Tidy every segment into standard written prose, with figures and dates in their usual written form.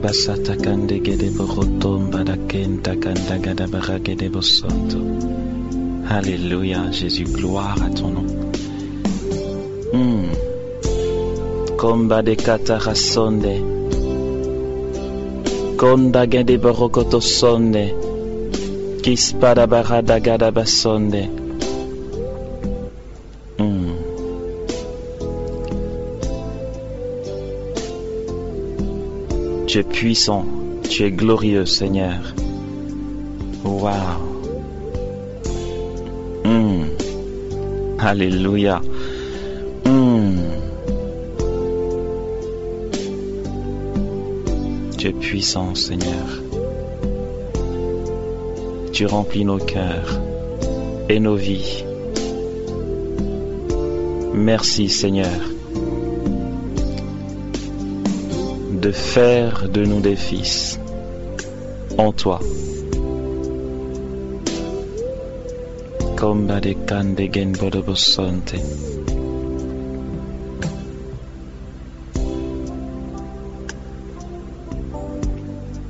basata kande gede borotomba da kenta kanda gada baragede bosoto. Alléluia, Jésus, gloire à ton nom. Komba de katarasonde. Konda gede borokoto sonde. Kispada barada gada basonde. Tu es puissant, tu es glorieux, Seigneur. Waouh. Alléluia. Tu es puissant, Seigneur. Tu remplis nos cœurs et nos vies. Merci, Seigneur, de faire de nous des fils en toi. Komba de kande gen bodobosonte.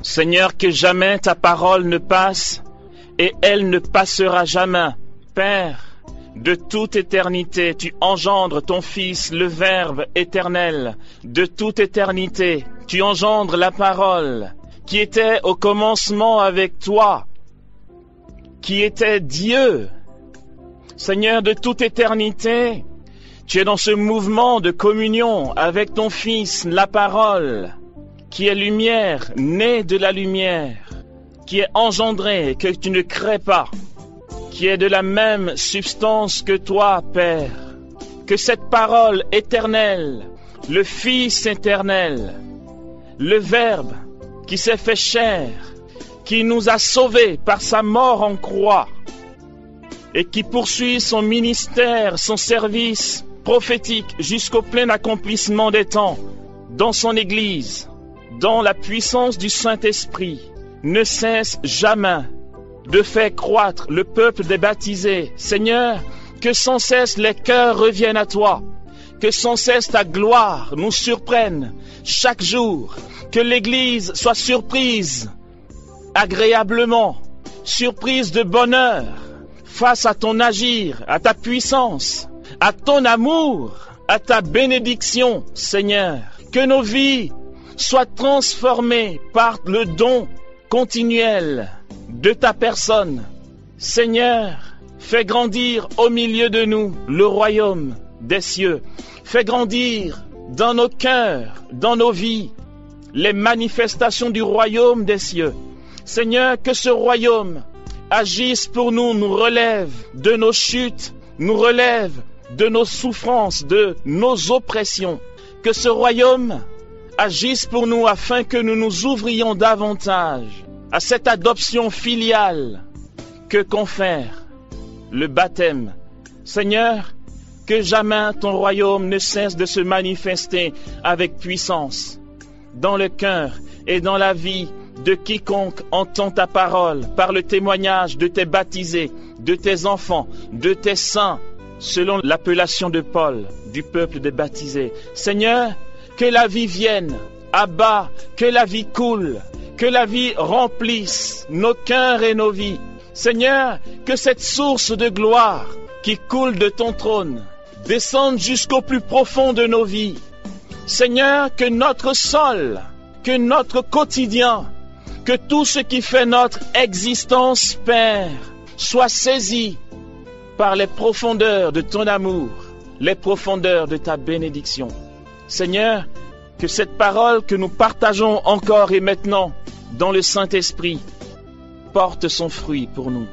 Seigneur, que jamais ta parole ne passe et elle ne passera jamais. Père, de toute éternité, tu engendres ton Fils, le Verbe éternel. De toute éternité, tu engendres la parole qui était au commencement avec toi, qui était Dieu. Seigneur, de toute éternité, tu es dans ce mouvement de communion avec ton Fils, la parole, qui est lumière, née de la lumière, qui est engendrée, que tu ne crées pas, qui est de la même substance que toi, Père. Que cette parole éternelle, le Fils éternel, le Verbe qui s'est fait chair, qui nous a sauvés par sa mort en croix, et qui poursuit son ministère, son service prophétique jusqu'au plein accomplissement des temps, dans son Église, dans la puissance du Saint-Esprit, ne cesse jamais de faire croître le peuple des baptisés. Seigneur, que sans cesse les cœurs reviennent à toi, que sans cesse ta gloire nous surprenne chaque jour, que l'Église soit surprise agréablement, surprise de bonheur, face à ton agir, à ta puissance, à ton amour, à ta bénédiction, Seigneur. Que nos vies soient transformées par le don continuel de ta personne. Seigneur, fais grandir au milieu de nous le royaume des cieux. Fais grandir dans nos cœurs, dans nos vies, les manifestations du royaume des cieux. Seigneur, que ce royaume agisse pour nous, nous relève de nos chutes, nous relève de nos souffrances, de nos oppressions. Que ce royaume agisse pour nous afin que nous nous ouvrions davantage à cette adoption filiale que confère le baptême. Seigneur, que jamais ton royaume ne cesse de se manifester avec puissance dans le cœur et dans la vie de quiconque entend ta parole par le témoignage de tes baptisés, de tes enfants, de tes saints, selon l'appellation de Paul, du peuple des baptisés. Seigneur, que la vie vienne, Abba, que la vie coule, que la vie remplisse nos cœurs et nos vies. Seigneur, que cette source de gloire qui coule de ton trône descende jusqu'au plus profond de nos vies. Seigneur, que notre sol, que notre quotidien, que tout ce qui fait notre existence, Père, soit saisi par les profondeurs de ton amour, les profondeurs de ta bénédiction. Seigneur, que cette parole que nous partageons encore et maintenant dans le Saint-Esprit porte son fruit pour nous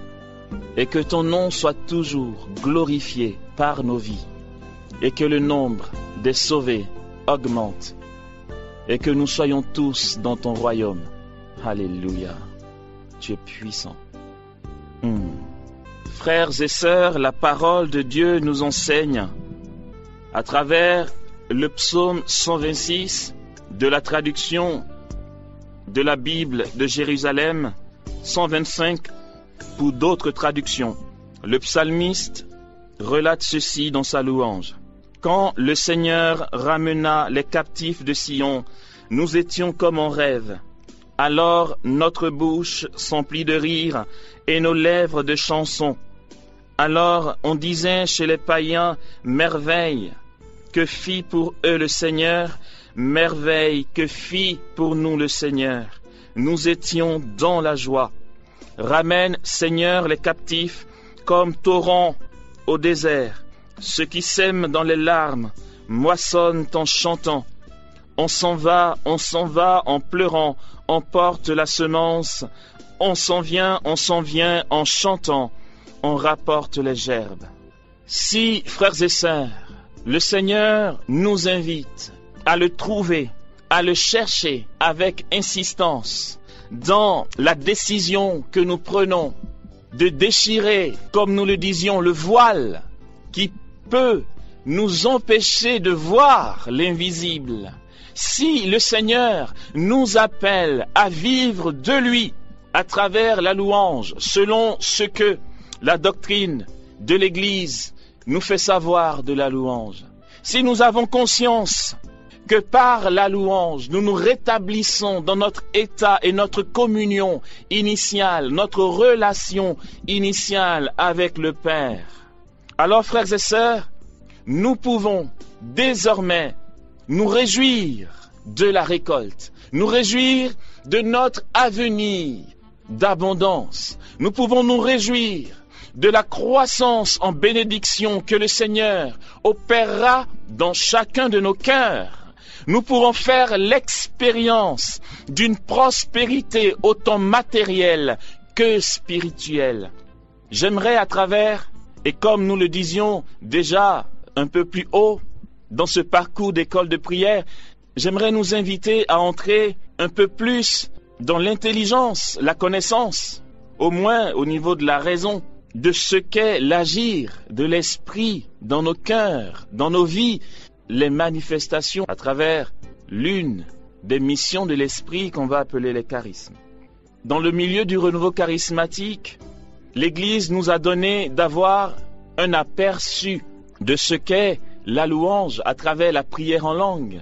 et que ton nom soit toujours glorifié par nos vies et que le nombre des sauvés augmente et que nous soyons tous dans ton royaume. Alléluia, tu es puissant. Frères et sœurs, la parole de Dieu nous enseigne à travers le psaume 126 de la traduction de la Bible de Jérusalem, 125 pour d'autres traductions. Le psalmiste relate ceci dans sa louange. Quand le Seigneur ramena les captifs de Sion, nous étions comme en rêve. Alors notre bouche s'emplit de rire et nos lèvres de chansons. Alors on disait chez les païens, merveille, que fit pour eux le Seigneur, merveille, que fit pour nous le Seigneur. Nous étions dans la joie. Ramène, Seigneur, les captifs comme torrent au désert. Ceux qui sèment dans les larmes moissonnent en chantant. On s'en va en pleurant, on porte la semence. On s'en vient en chantant, on rapporte les gerbes. Si, frères et sœurs, le Seigneur nous invite à le trouver, à le chercher avec insistance dans la décision que nous prenons de déchirer, comme nous le disions, le voile qui peut nous empêcher de voir l'invisible. Si le Seigneur nous appelle à vivre de lui à travers la louange, selon ce que la doctrine de l'Église nous fait savoir de la louange, si nous avons conscience que par la louange, nous nous rétablissons dans notre état et notre communion initiale, notre relation initiale avec le Père, alors, frères et sœurs, nous pouvons désormais nous réjouir de la récolte, nous réjouir de notre avenir d'abondance. Nous pouvons nous réjouir de la croissance en bénédiction que le Seigneur opérera dans chacun de nos cœurs. Nous pourrons faire l'expérience d'une prospérité autant matérielle que spirituelle. J'aimerais à travers, et comme nous le disions déjà un peu plus haut dans ce parcours d'école de prière, j'aimerais nous inviter à entrer un peu plus dans l'intelligence, la connaissance, au moins au niveau de la raison, de ce qu'est l'agir de l'esprit dans nos cœurs, dans nos vies, les manifestations à travers l'une des missions de l'esprit qu'on va appeler les charismes. Dans le milieu du renouveau charismatique, l'Église nous a donné d'avoir un aperçu de ce qu'est la louange à travers la prière en langue.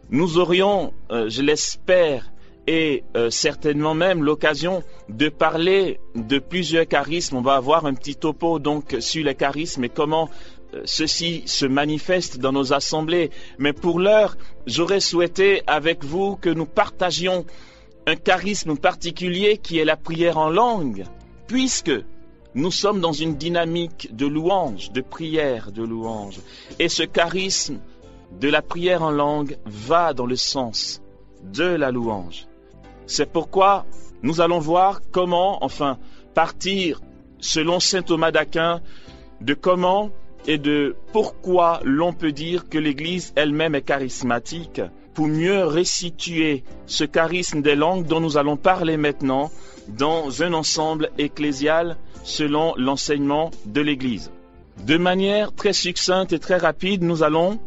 Nous aurions, je l'espère, et certainement même l'occasion de parler de plusieurs charismes. On va avoir un petit topo donc sur les charismes et comment ceux-ci se manifestent dans nos assemblées. Mais pour l'heure, j'aurais souhaité avec vous que nous partagions un charisme particulier qui est la prière en langue, puisque nous sommes dans une dynamique de louange, de prière de louange. Et ce charisme de la prière en langue va dans le sens de la louange. C'est pourquoi nous allons voir comment, partir selon saint Thomas d'Aquin, de comment et de pourquoi l'on peut dire que l'Église elle-même est charismatique, pour mieux restituer ce charisme des langues dont nous allons parler maintenant dans un ensemble ecclésial selon l'enseignement de l'Église. De manière très succincte et très rapide, nous allons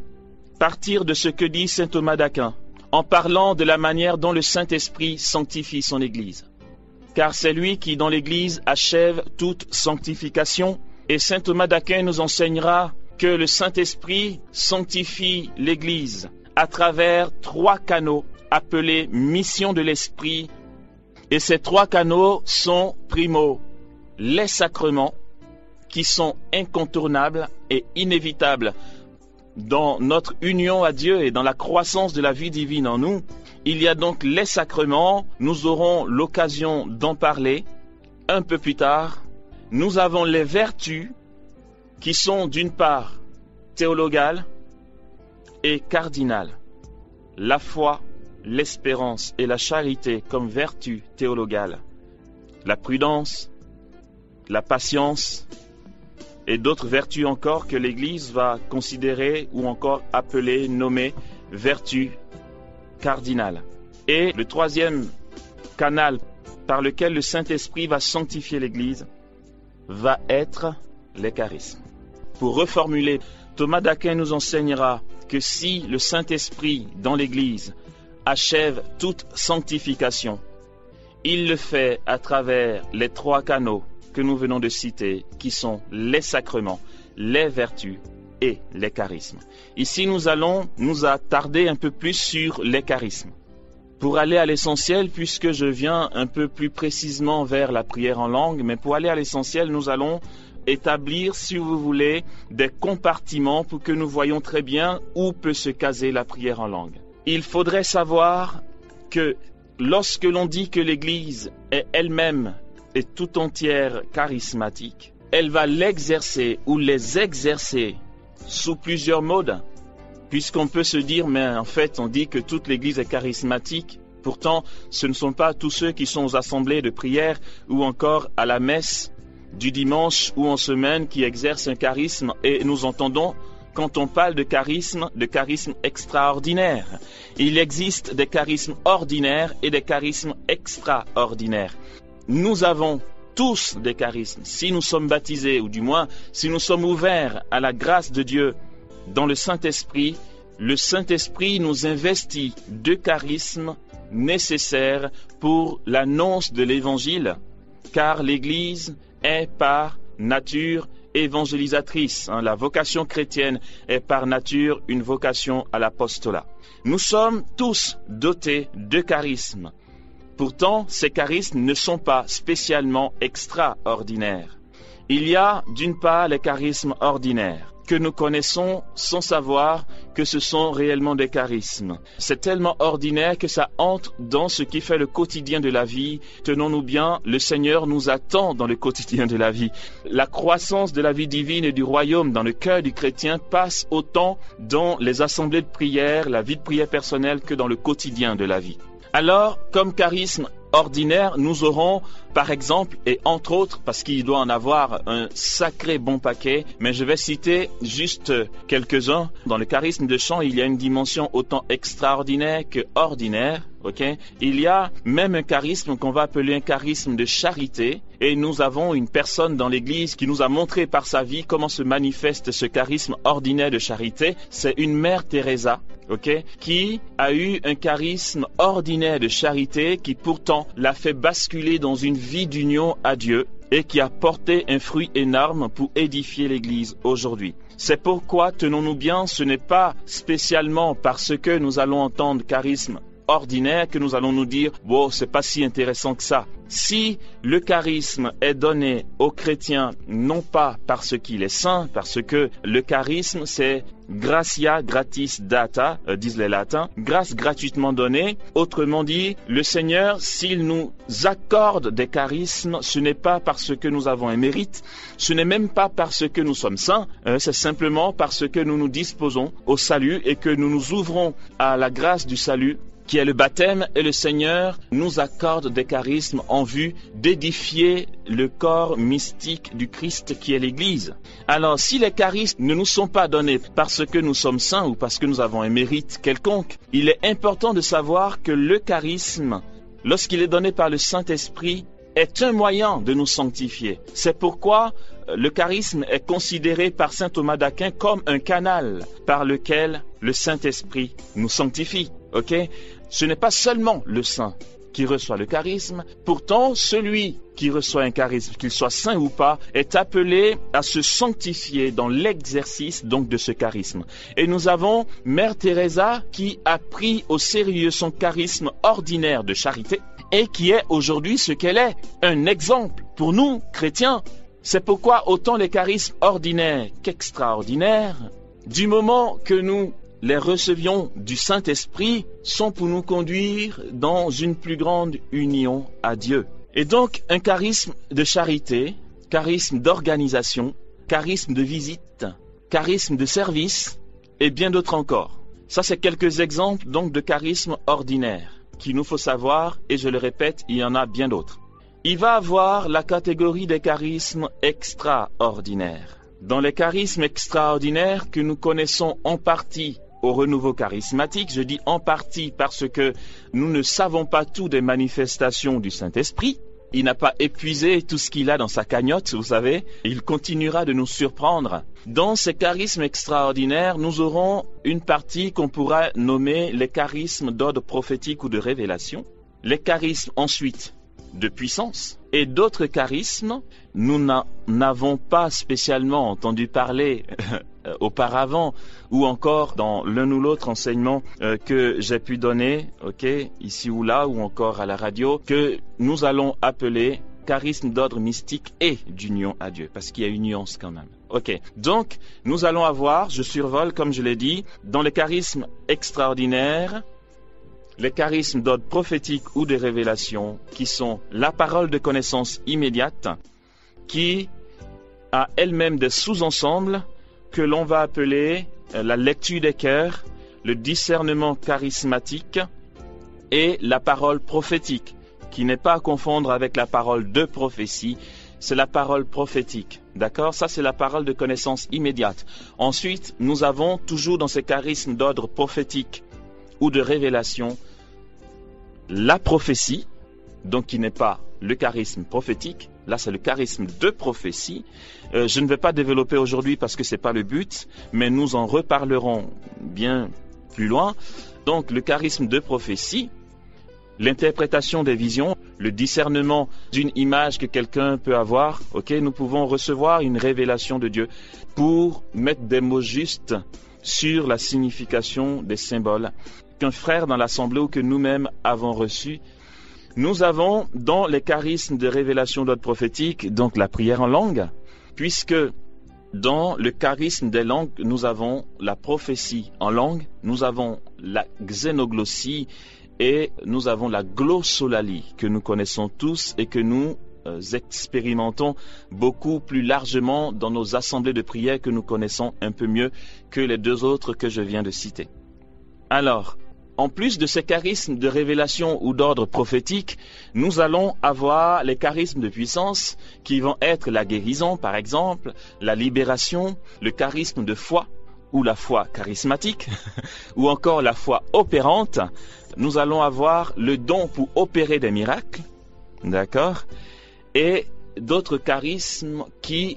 partir de ce que dit saint Thomas d'Aquin, en parlant de la manière dont le Saint-Esprit sanctifie son Église. Car c'est lui qui, dans l'Église, achève toute sanctification, et saint Thomas d'Aquin nous enseignera que le Saint-Esprit sanctifie l'Église à travers 3 canaux appelés mission de l'Esprit. Et ces 3 canaux sont, primo, les sacrements, qui sont incontournables et inévitables dans notre union à Dieu et dans la croissance de la vie divine en nous. Il y a donc les sacrements, nous aurons l'occasion d'en parler un peu plus tard. Nous avons les vertus qui sont d'une part théologales et cardinales. La foi, l'espérance et la charité comme vertus théologales. La prudence, la patience et d'autres vertus encore que l'Église va considérer ou encore appeler, nommer vertus cardinales. Et le 3e canal par lequel le Saint-Esprit va sanctifier l'Église va être les charismes. Pour reformuler, Thomas d'Aquin nous enseignera que si le Saint-Esprit dans l'Église achève toute sanctification, il le fait à travers les 3 canaux que nous venons de citer, qui sont les sacrements, les vertus et les charismes. Ici, nous allons nous attarder un peu plus sur les charismes. Pour aller à l'essentiel, puisque je viens un peu plus précisément vers la prière en langue, mais pour aller à l'essentiel, nous allons établir, si vous voulez, des compartiments pour que nous voyions très bien où peut se caser la prière en langue. Il faudrait savoir que lorsque l'on dit que l'Église est elle-même et tout entière charismatique, elle va l'exercer ou les exercer sous plusieurs modes. Puisqu'on peut se dire, mais en fait, on dit que toute l'Église est charismatique. Pourtant, ce ne sont pas tous ceux qui sont aux assemblées de prière ou encore à la messe du dimanche ou en semaine qui exercent un charisme. Et nous entendons, quand on parle de charisme extraordinaire. Il existe des charismes ordinaires et des charismes extraordinaires. Nous avons tous des charismes. Si nous sommes baptisés, ou du moins, si nous sommes ouverts à la grâce de Dieu, dans le Saint-Esprit, le Saint-Esprit nous investit de charismes nécessaires pour l'annonce de l'Évangile, car l'Église est par nature évangélisatrice. La vocation chrétienne est par nature une vocation à l'apostolat. Nous sommes tous dotés de charismes. Pourtant, ces charismes ne sont pas spécialement extraordinaires. Il y a d'une part les charismes ordinaires, que nous connaissons sans savoir que ce sont réellement des charismes. C'est tellement ordinaire que ça entre dans ce qui fait le quotidien de la vie. Tenons-nous bien, le Seigneur nous attend dans le quotidien de la vie. La croissance de la vie divine et du royaume dans le cœur du chrétien passe autant dans les assemblées de prière, la vie de prière personnelle, que dans le quotidien de la vie. Alors, comme charisme ordinaire, nous aurons, par exemple, et entre autres, parce qu'il doit en avoir un sacré bon paquet, mais je vais citer juste quelques-uns. Dans le charisme de chant, il y a une dimension autant extraordinaire que ordinaire. Il y a même un charisme qu'on va appeler un charisme de charité, et nous avons une personne dans l'Église qui nous a montré par sa vie comment se manifeste ce charisme ordinaire de charité. C'est une mère Teresa, qui a eu un charisme ordinaire de charité qui pourtant l'a fait basculer dans une vie d'union à Dieu et qui a porté un fruit énorme pour édifier l'Église aujourd'hui. C'est pourquoi, tenons-nous bien, ce n'est pas spécialement parce que nous allons entendre charisme ordinaire que nous allons nous dire « Bon, c'est pas si intéressant que ça ». Si le charisme est donné aux chrétiens, non pas parce qu'il est saint, parce que le charisme c'est gratia gratis data, disent les latins, grâce gratuitement donnée. Autrement dit, le Seigneur, s'il nous accorde des charismes, ce n'est pas parce que nous avons un mérite, ce n'est même pas parce que nous sommes saints, c'est simplement parce que nous nous disposons au salut et que nous nous ouvrons à la grâce du salut, qui est le baptême, et le Seigneur nous accorde des charismes en vue d'édifier le corps mystique du Christ qui est l'Église. Alors, si les charismes ne nous sont pas donnés parce que nous sommes saints ou parce que nous avons un mérite quelconque, il est important de savoir que le charisme, lorsqu'il est donné par le Saint-Esprit, est un moyen de nous sanctifier. C'est pourquoi le charisme est considéré par saint Thomas d'Aquin comme un canal par lequel le Saint-Esprit nous sanctifie. Ce n'est pas seulement le saint qui reçoit le charisme, pourtant celui qui reçoit un charisme, qu'il soit saint ou pas, est appelé à se sanctifier dans l'exercice donc de ce charisme. Et nous avons Mère Teresa qui a pris au sérieux son charisme ordinaire de charité et qui est aujourd'hui ce qu'elle est, un exemple pour nous, chrétiens. C'est pourquoi autant les charismes ordinaires qu'extraordinaires, du moment que nous les recevions du Saint-Esprit, sont pour nous conduire dans une plus grande union à Dieu. Et donc, un charisme de charité, charisme d'organisation, charisme de visite, charisme de service, et bien d'autres encore. Ça, c'est quelques exemples donc de charisme ordinaire qu'il nous faut savoir, et je le répète, il y en a bien d'autres. Il va avoir la catégorie des charismes extraordinaires. Dans les charismes extraordinaires que nous connaissons en partie au renouveau charismatique, je dis en partie parce que nous ne savons pas tout des manifestations du Saint-Esprit. Il n'a pas épuisé tout ce qu'il a dans sa cagnotte, vous savez. Il continuera de nous surprendre. Dans ces charismes extraordinaires, nous aurons une partie qu'on pourra nommer les charismes d'ordre prophétique ou de révélation. Les charismes ensuite de puissance. Et d'autres charismes, nous n'en avons pas spécialement entendu parler auparavant, ou encore dans l'un ou l'autre enseignement que j'ai pu donner, ici ou là, ou encore à la radio, que nous allons appeler charisme d'ordre mystique et d'union à Dieu, parce qu'il y a une nuance quand même. Donc nous allons avoir, je survole comme je l'ai dit, dans les charismes extraordinaires, les charismes d'ordre prophétique ou de révélation, qui sont la parole de connaissance immédiate, qui a elle-même des sous-ensembles que l'on va appeler la lecture des cœurs, le discernement charismatique et la parole prophétique, qui n'est pas à confondre avec la parole de prophétie, c'est la parole prophétique. D'accord? Ça, c'est la parole de connaissance immédiate. Ensuite, nous avons toujours dans ces charismes d'ordre prophétique ou de révélation, la prophétie, donc qui n'est pas le charisme prophétique, là c'est le charisme de prophétie. Je ne vais pas développer aujourd'hui parce que ce n'est pas le but, mais nous en reparlerons bien plus loin. Donc le charisme de prophétie, l'interprétation des visions, le discernement d'une image que quelqu'un peut avoir, nous pouvons recevoir une révélation de Dieu pour mettre des mots justes sur la signification des symboles qu'un frère dans l'assemblée ou que nous-mêmes avons reçu. Nous avons dans les charismes de révélation d'ordre prophétique, donc la prière en langue, puisque dans le charisme des langues, nous avons la prophétie en langue, nous avons la xénoglossie et nous avons la glossolalie que nous connaissons tous et que nous expérimentons beaucoup plus largement dans nos assemblées de prière que nous connaissons un peu mieux que les deux autres que je viens de citer. Alors, en plus de ces charismes de révélation ou d'ordre prophétique, nous allons avoir les charismes de puissance qui vont être la guérison, par exemple, la libération, le charisme de foi ou la foi charismatique, ou encore la foi opérante. Nous allons avoir le don pour opérer des miracles, d'accord, et d'autres charismes qui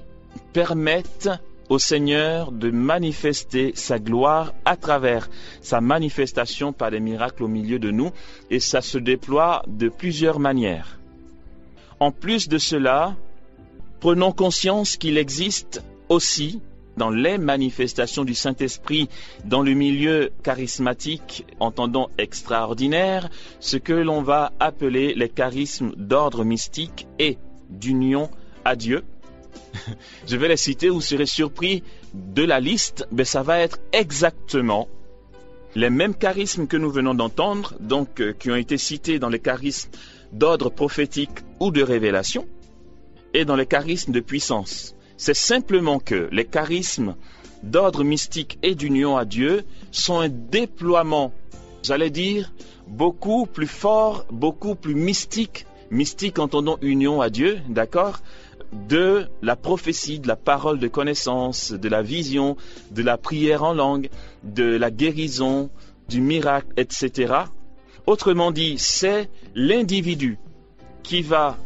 permettent au Seigneur de manifester sa gloire à travers sa manifestation par des miracles au milieu de nous, et ça se déploie de plusieurs manières. En plus de cela, prenons conscience qu'il existe aussi dans les manifestations du Saint-Esprit dans le milieu charismatique, entendons extraordinaire, ce que l'on va appeler les charismes d'ordre mystique et d'union à Dieu. Je vais les citer, vous serez surpris de la liste, mais ça va être exactement les mêmes charismes que nous venons d'entendre, donc qui ont été cités dans les charismes d'ordre prophétique ou de révélation, et dans les charismes de puissance. C'est simplement que les charismes d'ordre mystique et d'union à Dieu sont un déploiement, j'allais dire, beaucoup plus fort, beaucoup plus mystique. Mystique, entendons union à Dieu, d'accord, de la prophétie, de la parole de connaissance, de la vision, de la prière en langue, de la guérison, du miracle, etc. Autrement dit, c'est l'individu qui va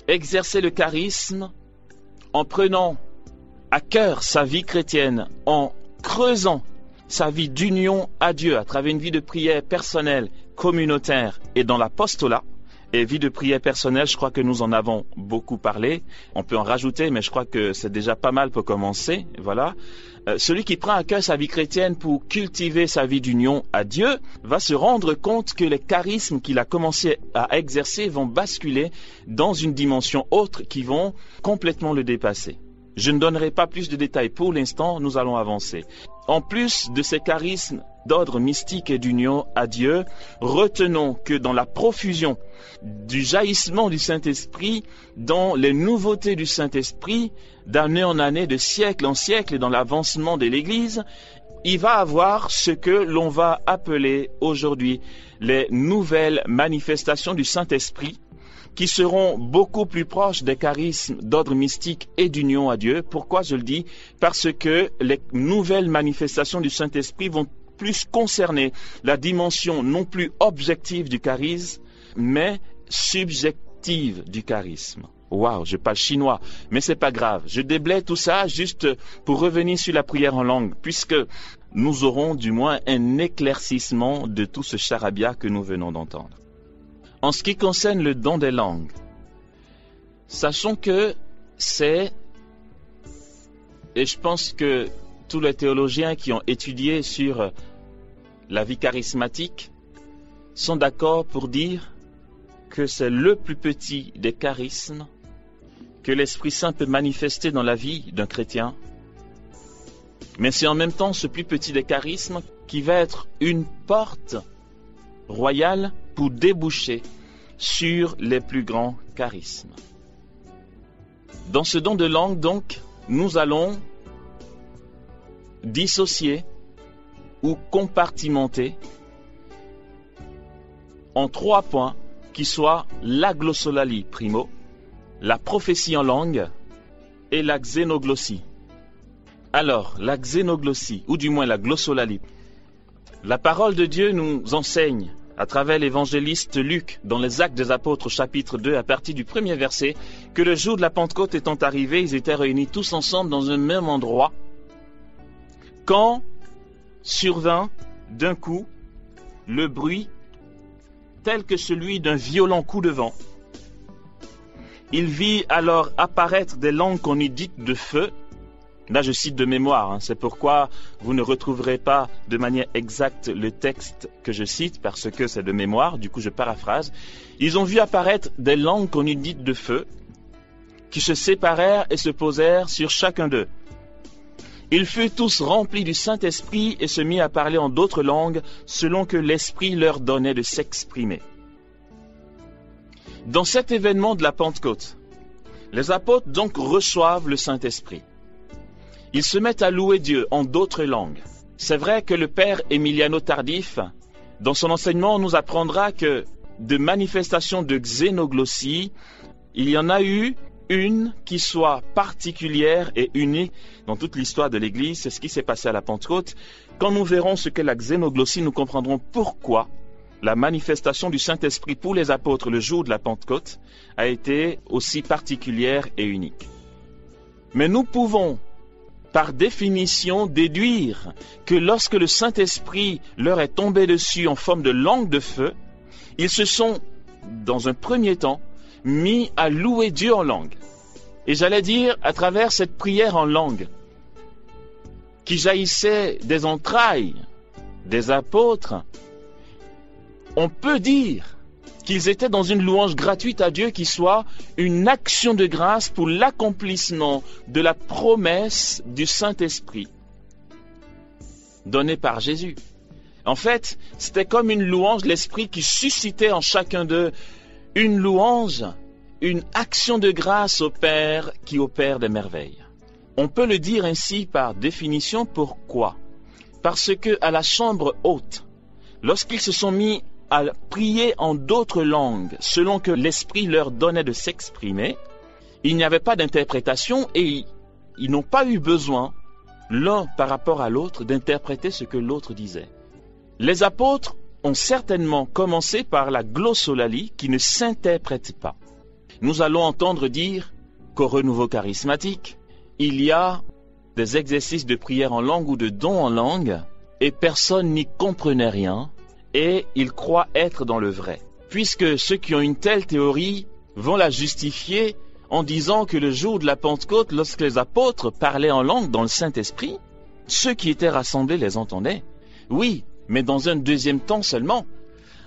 exercer le charisme en prenant à cœur sa vie chrétienne, en creusant sa vie d'union à Dieu à travers une vie de prière personnelle, communautaire et dans l'apostolat. Et vie de prière personnelle, je crois que nous en avons beaucoup parlé. On peut en rajouter, mais je crois que c'est déjà pas mal pour commencer. Voilà. Celui qui prend à cœur sa vie chrétienne pour cultiver sa vie d'union à Dieu va se rendre compte que les charismes qu'il a commencé à exercer vont basculer dans une dimension autre qui vont complètement le dépasser. Je ne donnerai pas plus de détails pour l'instant, nous allons avancer. En plus de ces charismes d'ordre mystique et d'union à Dieu, retenons que dans la profusion du jaillissement du Saint-Esprit, dans les nouveautés du Saint-Esprit, d'année en année, de siècle en siècle, et dans l'avancement de l'Église, il va avoir ce que l'on va appeler aujourd'hui les nouvelles manifestations du Saint-Esprit, qui seront beaucoup plus proches des charismes d'ordre mystique et d'union à Dieu. Pourquoi je le dis? Parce que les nouvelles manifestations du Saint-Esprit vont plus concerner la dimension non plus objective du charisme, mais subjective du charisme. Waouh, je parle chinois, mais c'est pas grave. Je déblaye tout ça juste pour revenir sur la prière en langue, puisque nous aurons du moins un éclaircissement de tout ce charabia que nous venons d'entendre. En ce qui concerne le don des langues, Sachons que c'est, et je pense que tous les théologiens qui ont étudié sur la vie charismatique sont d'accord pour dire que c'est le plus petit des charismes que l'Esprit Saint peut manifester dans la vie d'un chrétien. Mais c'est en même temps ce plus petit des charismes qui va être une porte royale pour déboucher sur les plus grands charismes. Dans ce don de langue, donc, nous allons dissocier ou compartimenter en 3 points qui soient la glossolalie primo, la prophétie en langue et la xénoglossie. Alors, la xénoglossie, ou du moins la glossolalie, la parole de Dieu nous enseigne à travers l'évangéliste Luc, dans les Actes des Apôtres, chapitre 2, à partir du 1er verset, que le jour de la Pentecôte étant arrivé, ils étaient réunis tous ensemble dans un même endroit, quand survint d'un coup le bruit tel que celui d'un violent coup de vent. Il vit alors apparaître des langues qu'on eût dites de feu. Là, je cite de mémoire, c'est pourquoi vous ne retrouverez pas de manière exacte le texte que je cite, parce que c'est de mémoire, du coup je paraphrase. Ils ont vu apparaître des langues qu'on eût dites de feu, qui se séparèrent et se posèrent sur chacun d'eux. Ils furent tous remplis du Saint-Esprit et se mirent à parler en d'autres langues, selon que l'Esprit leur donnait de s'exprimer. Dans cet événement de la Pentecôte, les apôtres donc reçoivent le Saint-Esprit. Ils se mettent à louer Dieu en d'autres langues. C'est vrai que le père Emiliano Tardif, dans son enseignement, nous apprendra que de manifestations de xénoglossie, il y en a eu une qui soit particulière et unique dans toute l'histoire de l'Église. C'est ce qui s'est passé à la Pentecôte. Quand nous verrons ce qu'est la xénoglossie, nous comprendrons pourquoi la manifestation du Saint-Esprit pour les apôtres le jour de la Pentecôte a été aussi particulière et unique. Mais nous pouvons par définition déduire que lorsque le Saint-Esprit leur est tombé dessus en forme de langue de feu, ils se sont, dans un premier temps, mis à louer Dieu en langue. Et j'allais dire, à travers cette prière en langue, qui jaillissait des entrailles des apôtres, on peut dire qu'ils étaient dans une louange gratuite à Dieu qui soit une action de grâce pour l'accomplissement de la promesse du Saint-Esprit donnée par Jésus. En fait, c'était comme une louange de l'Esprit qui suscitait en chacun d'eux une louange, une action de grâce au Père qui opère des merveilles. On peut le dire ainsi par définition. Pourquoi? Parce que à la chambre haute, lorsqu'ils se sont mis à prier en d'autres langues, selon que l'Esprit leur donnait de s'exprimer, il n'y avait pas d'interprétation et ils n'ont pas eu besoin, l'un par rapport à l'autre, d'interpréter ce que l'autre disait. Les apôtres ont certainement commencé par la glossolalie qui ne s'interprète pas. Nous allons entendre dire qu'au renouveau charismatique, il y a des exercices de prière en langue ou de don en langue et personne n'y comprenait rien. Et ils croient être dans le vrai. Puisque ceux qui ont une telle théorie vont la justifier en disant que le jour de la Pentecôte, lorsque les apôtres parlaient en langue dans le Saint-Esprit, ceux qui étaient rassemblés les entendaient. Oui, mais dans un deuxième temps seulement.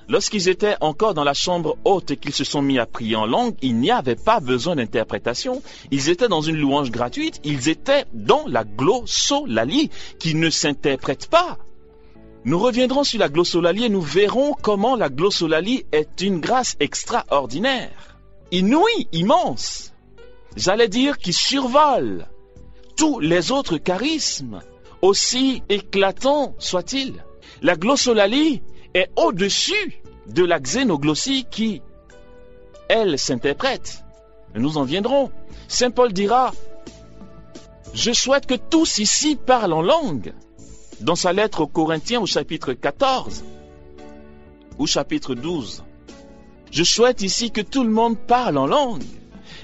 Lorsqu'ils étaient encore dans la chambre haute et qu'ils se sont mis à prier en langue, il n'y avait pas besoin d'interprétation. Ils étaient dans une louange gratuite, ils étaient dans la glossolalie qui ne s'interprète pas. Nous reviendrons sur la glossolalie et nous verrons comment la glossolalie est une grâce extraordinaire, inouïe, immense. J'allais dire qui survole tous les autres charismes, aussi éclatants soient-ils. La glossolalie est au-dessus de la xénoglossie qui, elle, s'interprète. Nous en viendrons. Saint Paul dira, « Je souhaite que tous ici parlent en langue ». Dans sa lettre aux Corinthiens au chapitre 14 ou chapitre 12, je souhaite ici que tout le monde parle en langue,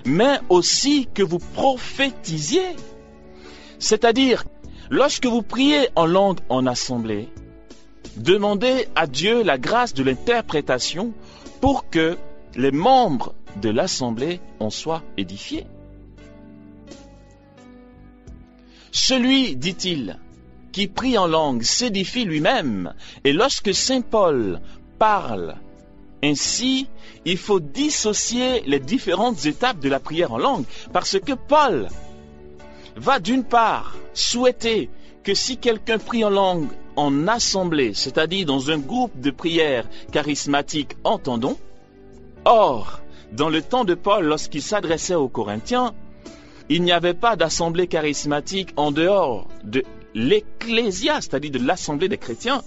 mais aussi que vous prophétisiez. C'est-à-dire, lorsque vous priez en langue en assemblée, demandez à Dieu la grâce de l'interprétation pour que les membres de l'assemblée en soit édifié. Celui, dit-il, qui prie en langue s'édifie lui-même. Et lorsque saint Paul parle ainsi, il faut dissocier les différentes étapes de la prière en langue, parce que Paul va d'une part souhaiter que si quelqu'un prie en langue en assemblée, c'est-à-dire dans un groupe de prière charismatique, entendons. Or, dans le temps de Paul, lorsqu'il s'adressait aux Corinthiens, il n'y avait pas d'assemblée charismatique en dehors de l'ecclésia, c'est-à-dire de l'assemblée des chrétiens,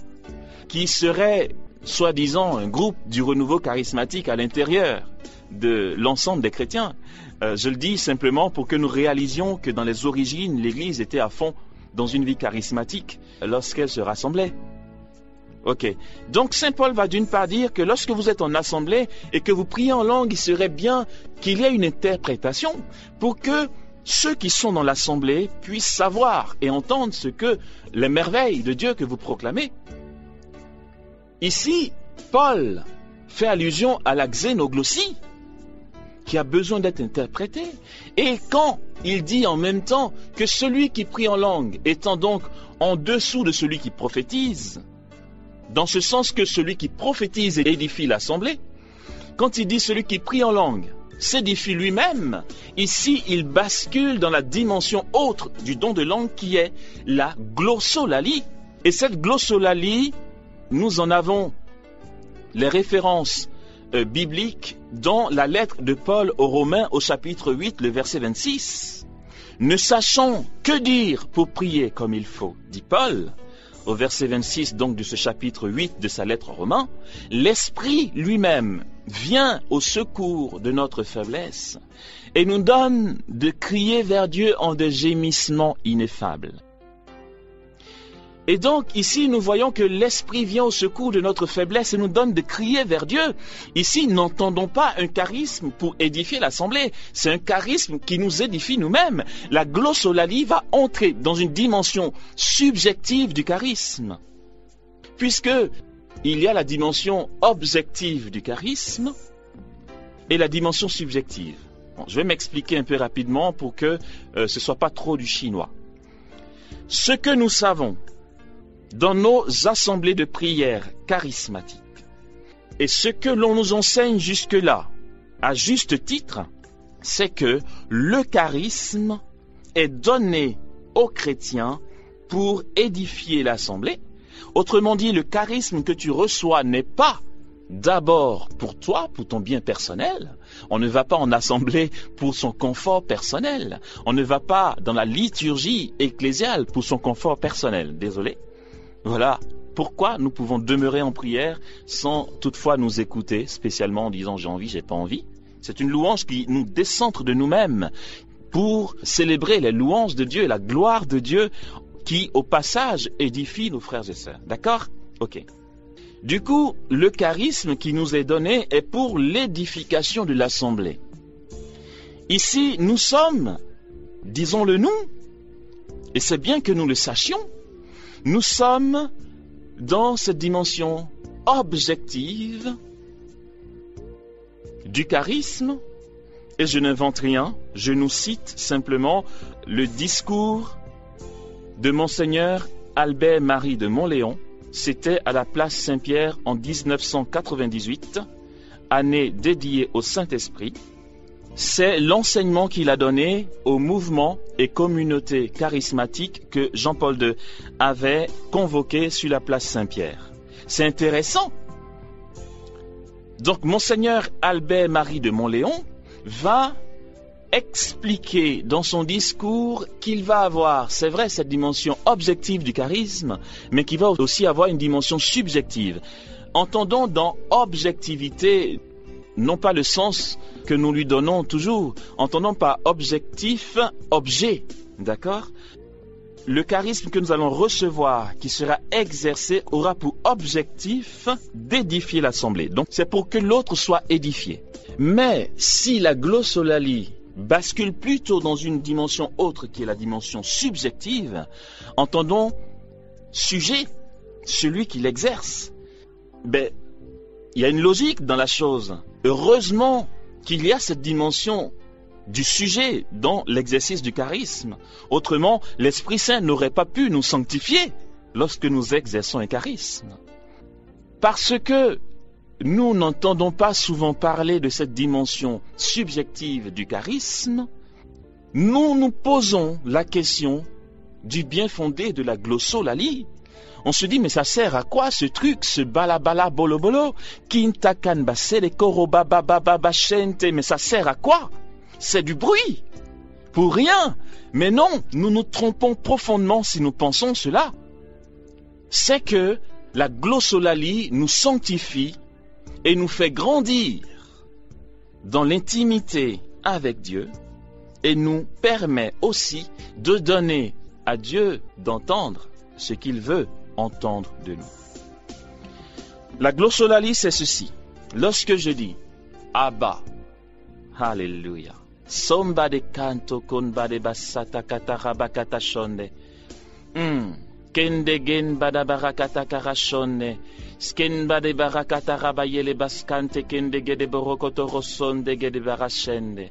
qui serait soi-disant un groupe du renouveau charismatique à l'intérieur de l'ensemble des chrétiens. Je le dis simplement pour que nous réalisions que dans les origines, l'Église était à fond dans une vie charismatique lorsqu'elle se rassemblait. Ok. Donc saint Paul va d'une part dire que lorsque vous êtes en assemblée et que vous priez en langue, il serait bien qu'il y ait une interprétation pour que ceux qui sont dans l'assemblée puissent savoir et entendre ce que les merveilles de Dieu que vous proclamez. Ici, Paul fait allusion à la xénoglossie qui a besoin d'être interprétée. Et quand il dit en même temps que celui qui prie en langue étant donc en dessous de celui qui prophétise, dans ce sens que celui qui prophétise édifie l'assemblée, quand il dit celui qui prie en langue s'édifie lui-même, ici il bascule dans la dimension autre du don de langue qui est la glossolalie. Et cette glossolalie, nous en avons les références bibliques dans la lettre de Paul aux Romains au chapitre 8, le verset 26. Ne sachant que dire pour prier comme il faut, dit Paul, au verset 26 donc de ce chapitre 8 de sa lettre aux Romains, l'Esprit lui-même vient au secours de notre faiblesse et nous donne de crier vers Dieu en des gémissements ineffables. Et donc ici nous voyons que l'Esprit vient au secours de notre faiblesse et nous donne de crier vers Dieu. Ici n'entendons pas un charisme pour édifier l'assemblée, c'est un charisme qui nous édifie nous-mêmes. La glossolalie va entrer dans une dimension subjective du charisme, puisque il y a la dimension objective du charisme et la dimension subjective. Bon, je vais m'expliquer un peu rapidement pour que ce soit pas trop du chinois. Ce que nous savons dans nos assemblées de prière charismatiques, et ce que l'on nous enseigne jusque-là, à juste titre, c'est que le charisme est donné aux chrétiens pour édifier l'assemblée. Autrement dit, le charisme que tu reçois n'est pas d'abord pour toi, pour ton bien personnel. On ne va pas en assemblée pour son confort personnel. On ne va pas dans la liturgie ecclésiale pour son confort personnel. Désolé. Voilà pourquoi nous pouvons demeurer en prière sans toutefois nous écouter, spécialement en disant j'ai envie, j'ai pas envie. C'est une louange qui nous décentre de nous-mêmes pour célébrer les louanges de Dieu et la gloire de Dieu qui, au passage, édifie nos frères et sœurs. D'accord? Ok. Du coup, le charisme qui nous est donné est pour l'édification de l'assemblée. Ici, nous sommes, disons-le nous, et c'est bien que nous le sachions, nous sommes dans cette dimension objective du charisme, et je n'invente rien, je nous cite simplement le discours de Monseigneur Albert-Marie de Montléon. C'était à la place Saint-Pierre en 1998, année dédiée au Saint-Esprit. C'est l'enseignement qu'il a donné aux mouvements et communautés charismatiques que Jean-Paul II avait convoqués sur la place Saint-Pierre. C'est intéressant. Donc, Monseigneur Albert-Marie de Montléon va expliquer dans son discours qu'il va avoir, c'est vrai, cette dimension objective du charisme, mais qu'il va aussi avoir une dimension subjective. Entendons dans objectivité, non pas le sens que nous lui donnons toujours, entendons par objectif, objet, d'accord? Le charisme que nous allons recevoir, qui sera exercé, aura pour objectif d'édifier l'assemblée. Donc c'est pour que l'autre soit édifié. Mais si la glossolalie bascule plutôt dans une dimension autre qui est la dimension subjective, entendons sujet, celui qui l'exerce. Il y a une logique dans la chose. Heureusement qu'il y a cette dimension du sujet dans l'exercice du charisme. Autrement, l'Esprit Saint n'aurait pas pu nous sanctifier lorsque nous exerçons un charisme. Parce que nous n'entendons pas souvent parler de cette dimension subjective du charisme, nous nous posons la question du bien fondé de la glossolalie. On se dit, mais ça sert à quoi ce truc, ce balabala bolo bolo, kintakan basele koroba baba shente, mais ça sert à quoi? C'est du bruit, pour rien. Mais non, nous nous trompons profondément si nous pensons cela. C'est que la glossolalie nous sanctifie et nous fait grandir dans l'intimité avec Dieu et nous permet aussi de donner à Dieu d'entendre ce qu'il veut entendre de nous. La glossolalie, c'est ceci. Lorsque je dis Abba, Alléluia, Somebody canto con bade basata kataraba katashonde, Kende gen bada barakata karashonde, Sken bade barakata rabayele baskante kende gede borokoto rosonde gede barashende.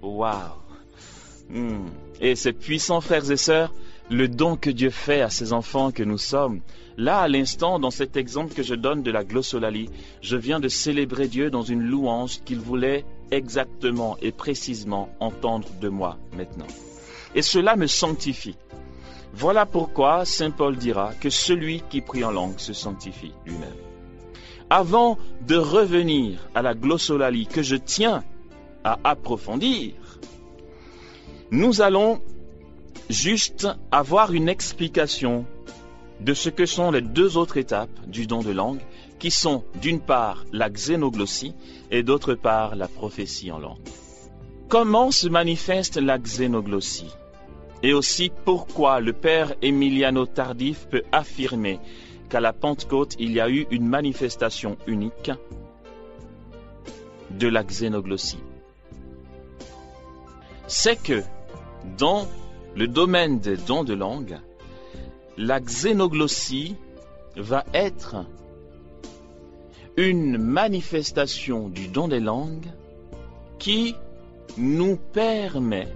Wow! Et ces puissants frères et sœurs, le don que Dieu fait à ses enfants que nous sommes. Là, à l'instant, dans cet exemple que je donne de la glossolalie, je viens de célébrer Dieu dans une louange qu'il voulait exactement et précisément entendre de moi maintenant. Et cela me sanctifie. Voilà pourquoi Saint Paul dira que celui qui prie en langue se sanctifie lui-même. Avant de revenir à la glossolalie que je tiens à approfondir, nous allons juste avoir une explication de ce que sont les deux autres étapes du don de langue, qui sont d'une part la xénoglossie et d'autre part la prophétie en langue. Comment se manifeste la xénoglossie? Et aussi pourquoi le père Emiliano Tardif peut affirmer qu'à la Pentecôte, il y a eu une manifestation unique de la xénoglossie. C'est que dans le domaine des dons de langue, la xénoglossie va être une manifestation du don des langues qui nous permet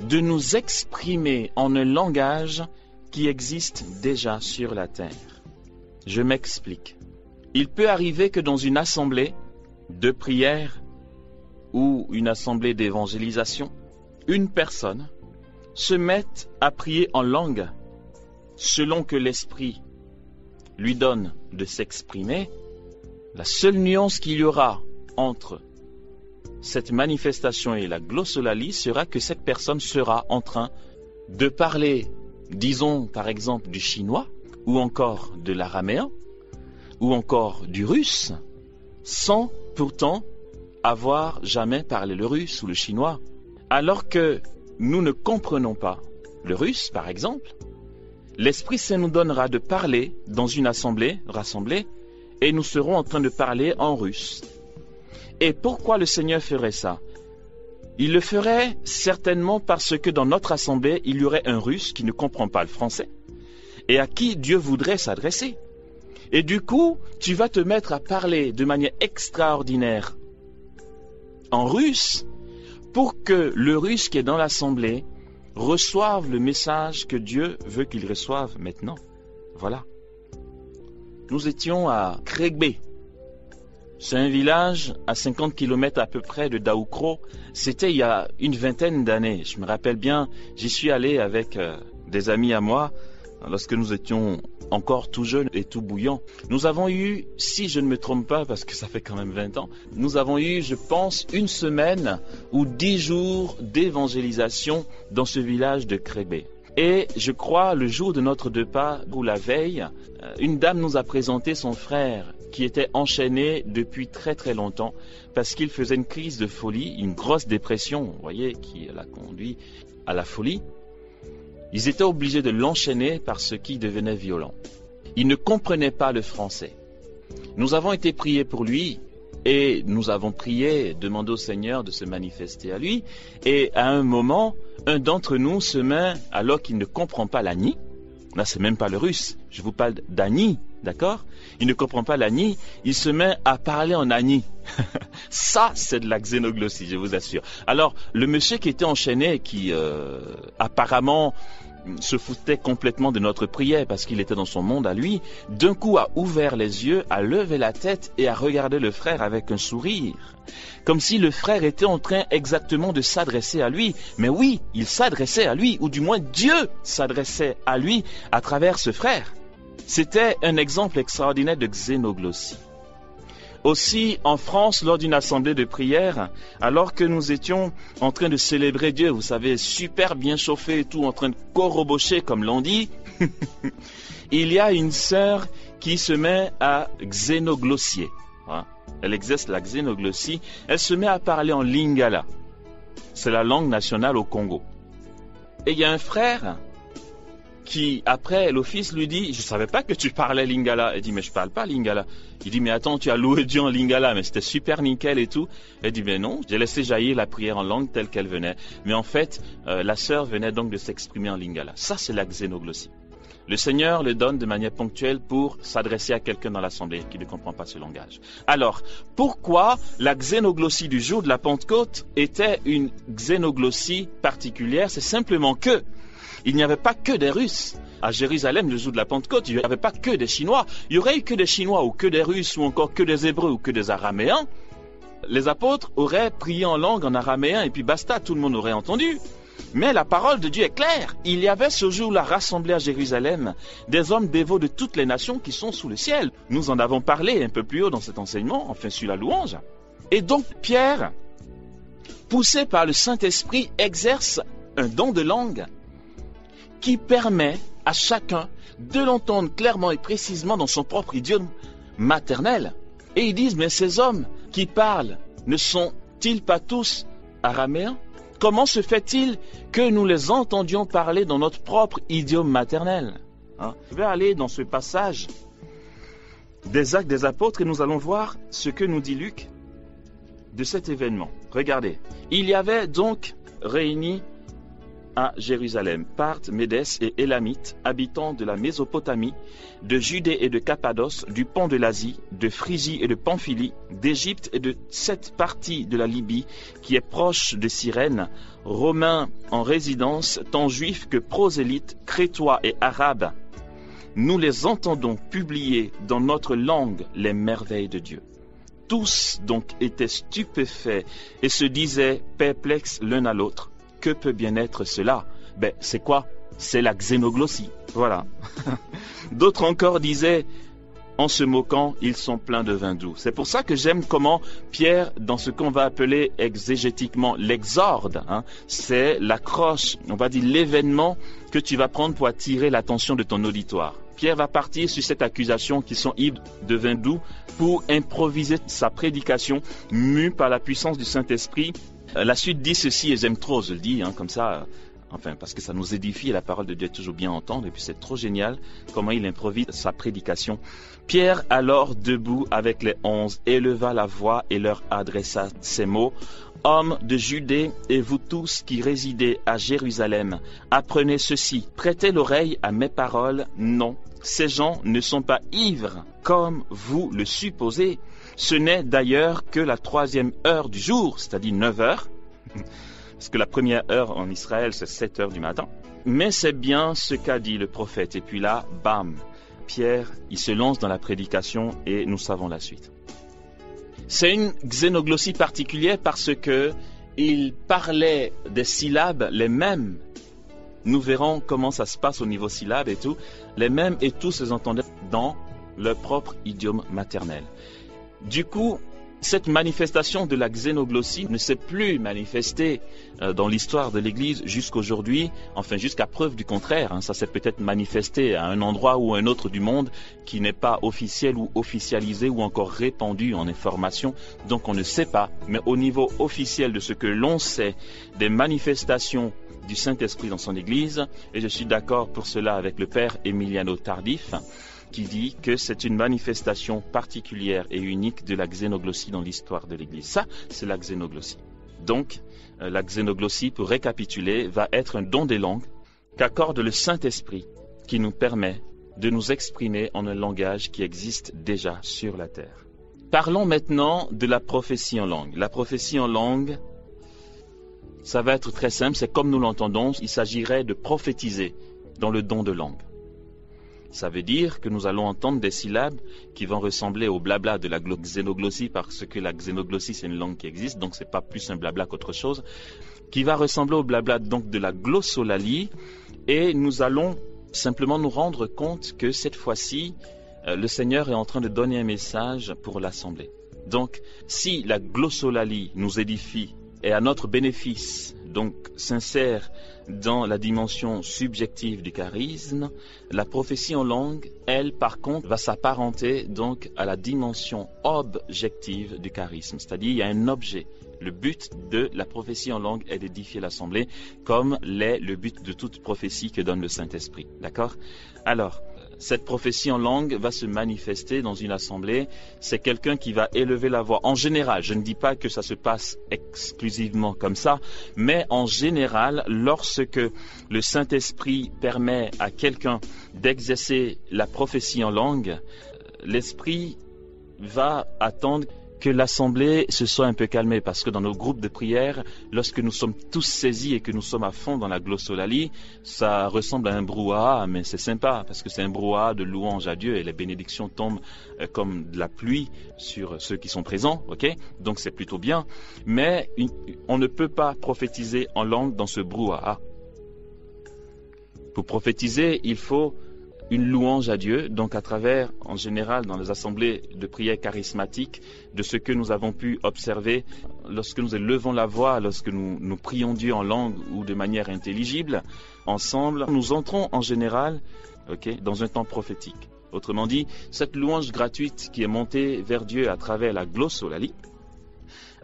de nous exprimer en un langage qui existe déjà sur la terre. Je m'explique. Il peut arriver que dans une assemblée de prière ou une assemblée d'évangélisation, une personne se mette à prier en langue selon que l'Esprit lui donne de s'exprimer. La seule nuance qu'il y aura entre cette manifestation et la glossolalie sera que cette personne sera en train de parler, disons par exemple du chinois, ou encore de l'araméen, ou encore du russe, sans pourtant avoir jamais parlé le russe ou le chinois. Alors que nous ne comprenons pas le russe, par exemple, l'Esprit Saint nous donnera de parler dans une assemblée rassemblée, et nous serons en train de parler en russe. Et pourquoi le Seigneur ferait ça? Il le ferait certainement parce que dans notre assemblée, il y aurait un russe qui ne comprend pas le français et à qui Dieu voudrait s'adresser. Et du coup, tu vas te mettre à parler de manière extraordinaire en russe pour que le russe qui est dans l'assemblée reçoive le message que Dieu veut qu'il reçoive maintenant. Voilà. Nous étions à Kregbé. C'est un village à 50 km à peu près de Daoukro. C'était il y a une vingtaine d'années. Je me rappelle bien, j'y suis allé avec des amis à moi lorsque nous étions encore tout jeunes et tout bouillants. Nous avons eu, si je ne me trompe pas, parce que ça fait quand même 20 ans, nous avons eu, je pense, une semaine ou 10 jours d'évangélisation dans ce village de Kregbé. Et je crois, le jour de notre départ, ou la veille, une dame nous a présenté son frère qui était enchaîné depuis très très longtemps parce qu'il faisait une crise de folie, une grosse dépression, vous voyez, qui l'a conduit à la folie. Ils étaient obligés de l'enchaîner parce qu'il devenait violent. Il ne comprenait pas le français. Nous avons été priés pour lui et nous avons prié, demandé au Seigneur de se manifester à lui. Et à un moment, un d'entre nous se met, alors qu'il ne comprend pas l'ani, là c'est même pas le russe, je vous parle d'ani, d'accord? Il ne comprend pas l'ani, il se met à parler en ani. Ça, c'est de la xénoglossie, je vous assure. Alors, le monsieur qui était enchaîné et qui apparemment se foutait complètement de notre prière parce qu'il était dans son monde à lui, d'un coup a ouvert les yeux, a levé la tête et a regardé le frère avec un sourire. Comme si le frère était en train exactement de s'adresser à lui. Mais oui, il s'adressait à lui, ou du moins Dieu s'adressait à lui à travers ce frère. C'était un exemple extraordinaire de xénoglossie. Aussi, en France, lors d'une assemblée de prière, alors que nous étions en train de célébrer Dieu, vous savez, super bien chauffé et tout, en train de corobocher, comme l'on dit, il y a une sœur qui se met à xénoglossier. Hein. Elle exerce la xénoglossie. Elle se met à parler en lingala. C'est la langue nationale au Congo. Et il y a un frère qui, après l'office, lui dit « Je ne savais pas que tu parlais lingala. » Elle dit « Mais je ne parle pas lingala. » Il dit « Mais attends, tu as loué Dieu en lingala, mais c'était super nickel et tout. » Elle dit « Mais non, j'ai laissé jaillir la prière en langue telle qu'elle venait. » Mais en fait, la sœur venait donc de s'exprimer en lingala. Ça, c'est la xénoglossie. Le Seigneur le donne de manière ponctuelle pour s'adresser à quelqu'un dans l'assemblée qui ne comprend pas ce langage. Alors, pourquoi la xénoglossie du jour de la Pentecôte était une xénoglossie particulière? C'est simplement que il n'y avait pas que des Russes. À Jérusalem, le jour de la Pentecôte, il n'y avait pas que des Chinois. Il y aurait eu que des Chinois ou que des Russes ou encore que des Hébreux ou que des Araméens. Les apôtres auraient prié en langue en araméen et puis basta, tout le monde aurait entendu. Mais la parole de Dieu est claire. Il y avait ce jour-là rassemblé à Jérusalem des hommes dévots de toutes les nations qui sont sous le ciel. Nous en avons parlé un peu plus haut dans cet enseignement, enfin sur la louange. Et donc Pierre, poussé par le Saint-Esprit, exerce un don de langue qui permet à chacun de l'entendre clairement et précisément dans son propre idiome maternel. Et ils disent, mais ces hommes qui parlent ne sont-ils pas tous araméens? Comment se fait-il que nous les entendions parler dans notre propre idiome maternel? Je vais aller dans ce passage des Actes des Apôtres et nous allons voir ce que nous dit Luc de cet événement. Regardez, il y avait donc réunis à Jérusalem, Parthes, Médès et Élamites, habitants de la Mésopotamie, de Judée et de Cappadoce, du pont de l'Asie, de Phrygie et de Pamphylie, d'Égypte et de cette partie de la Libye qui est proche de Cyrène, Romains en résidence, tant juifs que prosélytes, crétois et arabes. Nous les entendons publier dans notre langue les merveilles de Dieu. Tous donc étaient stupéfaits et se disaient perplexes l'un à l'autre. Que peut bien être cela? C'est quoi? C'est la xénoglossie. Voilà. D'autres encore disaient, en se moquant, ils sont pleins de vin doux. C'est pour ça que j'aime comment Pierre, dans ce qu'on va appeler exégétiquement l'exorde, c'est l'accroche, on va dire l'événement que tu vas prendre pour attirer l'attention de ton auditoire. Pierre va partir sur cette accusation qu'ils sont ivres de vin doux pour improviser sa prédication mue par la puissance du Saint-Esprit. La suite dit ceci, et j'aime trop, je le dis, comme ça, parce que ça nous édifie, et la parole de Dieu est toujours bien à entendre, et puis c'est trop génial comment il improvise sa prédication. Pierre, alors debout avec les 11, éleva la voix et leur adressa ces mots. Hommes de Judée et vous tous qui résidez à Jérusalem, apprenez ceci, prêtez l'oreille à mes paroles, non, ces gens ne sont pas ivres comme vous le supposez. Ce n'est d'ailleurs que la 3e heure du jour, c'est-à-dire 9 heures, parce que la première heure en Israël, c'est 7 heures du matin. Mais c'est bien ce qu'a dit le prophète. Et puis là, bam, Pierre, il se lance dans la prédication et nous savons la suite. C'est une xénoglossie particulière parce que il parlait des syllabes les mêmes. Nous verrons comment ça se passe au niveau syllabes et tout. Les mêmes et tous se entendaient dans leur propre idiome maternel. Du coup, cette manifestation de la xénoglossie ne s'est plus manifestée dans l'histoire de l'Église jusqu'aujourd'hui, enfin jusqu'à preuve du contraire. Ça s'est peut-être manifesté à un endroit ou un autre du monde qui n'est pas officiel ou officialisé ou encore répandu en information, donc on ne sait pas. Mais au niveau officiel de ce que l'on sait des manifestations du Saint-Esprit dans son Église, et je suis d'accord pour cela avec le Père Emiliano Tardif, qui dit que c'est une manifestation particulière et unique de la xénoglossie dans l'histoire de l'Église. Ça, c'est la xénoglossie. Donc, la xénoglossie, pour récapituler, va être un don des langues qu'accorde le Saint-Esprit qui nous permet de nous exprimer en un langage qui existe déjà sur la terre. Parlons maintenant de la prophétie en langue. La prophétie en langue, ça va être très simple, c'est comme nous l'entendons, il s'agirait de prophétiser dans le don de langue. Ça veut dire que nous allons entendre des syllabes qui vont ressembler au blabla de la xénoglossie, parce que la xénoglossie c'est une langue qui existe, donc c'est pas plus un blabla qu'autre chose, qui va ressembler au blabla donc de la glossolalie, et nous allons simplement nous rendre compte que cette fois-ci, le Seigneur est en train de donner un message pour l'Assemblée. Donc, si la glossolalie nous édifie et à notre bénéfice, donc s'insère dans la dimension subjective du charisme, la prophétie en langue, elle, par contre, va s'apparenter donc à la dimension objective du charisme. C'est-à-dire, il y a un objet. Le but de la prophétie en langue est d'édifier l'Assemblée, comme l'est le but de toute prophétie que donne le Saint-Esprit. D'accord ? Alors, cette prophétie en langue va se manifester dans une assemblée. C'est quelqu'un qui va élever la voix. En général, je ne dis pas que ça se passe exclusivement comme ça, mais en général, lorsque le Saint-Esprit permet à quelqu'un d'exercer la prophétie en langue, l'Esprit va attendre que l'Assemblée se soit un peu calmée, parce que dans nos groupes de prière, lorsque nous sommes tous saisis et que nous sommes à fond dans la glossolalie, ça ressemble à un brouhaha, mais c'est sympa, parce que c'est un brouhaha de louange à Dieu et les bénédictions tombent comme de la pluie sur ceux qui sont présents, ok ? Donc c'est plutôt bien, mais on ne peut pas prophétiser en langue dans ce brouhaha. Pour prophétiser, il faut une louange à Dieu, donc à travers, en général, dans les assemblées de prière charismatiques, de ce que nous avons pu observer lorsque nous élevons la voix, lorsque nous prions Dieu en langue ou de manière intelligible, ensemble, nous entrons en général dans un temps prophétique. Autrement dit, cette louange gratuite qui est montée vers Dieu à travers la glossolalie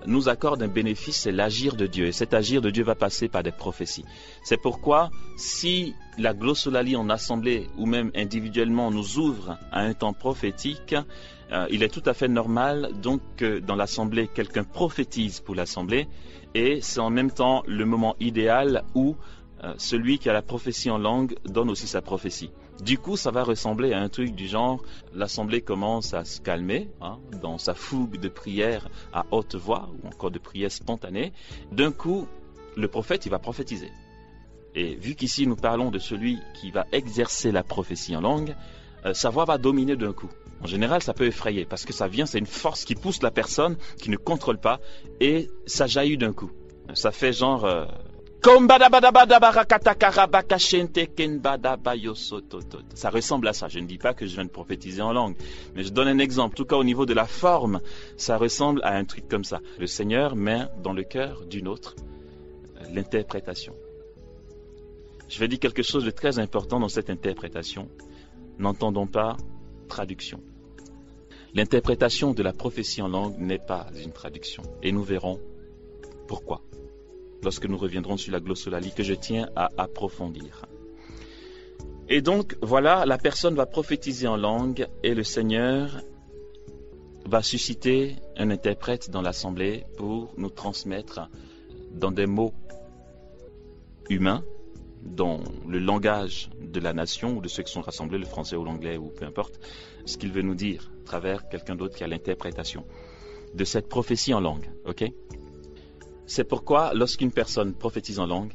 nous accorde un bénéfice, c'est l'agir de Dieu. Et cet agir de Dieu va passer par des prophéties. C'est pourquoi, si la glossolalie en assemblée ou même individuellement nous ouvre à un temps prophétique, il est tout à fait normal donc que dans l'assemblée, quelqu'un prophétise pour l'assemblée. Et c'est en même temps le moment idéal où celui qui a la prophétie en langue donne aussi sa prophétie. Du coup, ça va ressembler à un truc du genre, l'assemblée commence à se calmer dans sa fougue de prière à haute voix ou encore de prière spontanée. D'un coup, le prophète, il va prophétiser. Et vu qu'ici nous parlons de celui qui va exercer la prophétie en langue, sa voix va dominer d'un coup. En général, ça peut effrayer parce que ça vient, c'est une force qui pousse la personne, qui ne contrôle pas, et ça jaillit d'un coup. Ça fait genre... Ça ressemble à ça. Je ne dis pas que je viens de prophétiser en langue, mais je donne un exemple. En tout cas, au niveau de la forme, ça ressemble à un truc comme ça. Le Seigneur met dans le cœur d'une autre l'interprétation. Je vais dire quelque chose de très important dans cette interprétation. N'entendons pas traduction. L'interprétation de la prophétie en langue n'est pas une traduction. Et nous verrons pourquoi, lorsque nous reviendrons sur la glossolalie, que je tiens à approfondir. Et donc, voilà, la personne va prophétiser en langue et le Seigneur va susciter un interprète dans l'assemblée pour nous transmettre dans des mots humains, dans le langage de la nation ou de ceux qui sont rassemblés, le français ou l'anglais ou peu importe, ce qu'il veut nous dire à travers quelqu'un d'autre qui a l'interprétation de cette prophétie en langue, ok ? C'est pourquoi, lorsqu'une personne prophétise en langue,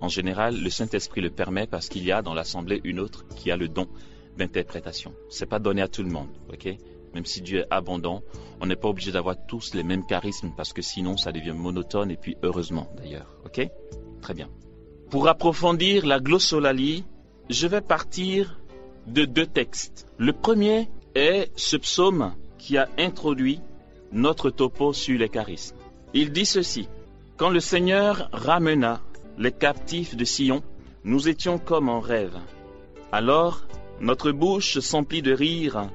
en général, le Saint-Esprit le permet parce qu'il y a dans l'assemblée une autre qui a le don d'interprétation. C'est pas donné à tout le monde, ok ? Même si Dieu est abondant, on n'est pas obligé d'avoir tous les mêmes charismes parce que sinon, ça devient monotone et puis heureusement d'ailleurs, ok ? Très bien. Pour approfondir la glossolalie, je vais partir de 2 textes. Le premier est ce psaume qui a introduit notre topo sur les charismes. Il dit ceci: « Quand le Seigneur ramena les captifs de Sion, nous étions comme en rêve. Alors, notre bouche s'emplit de rire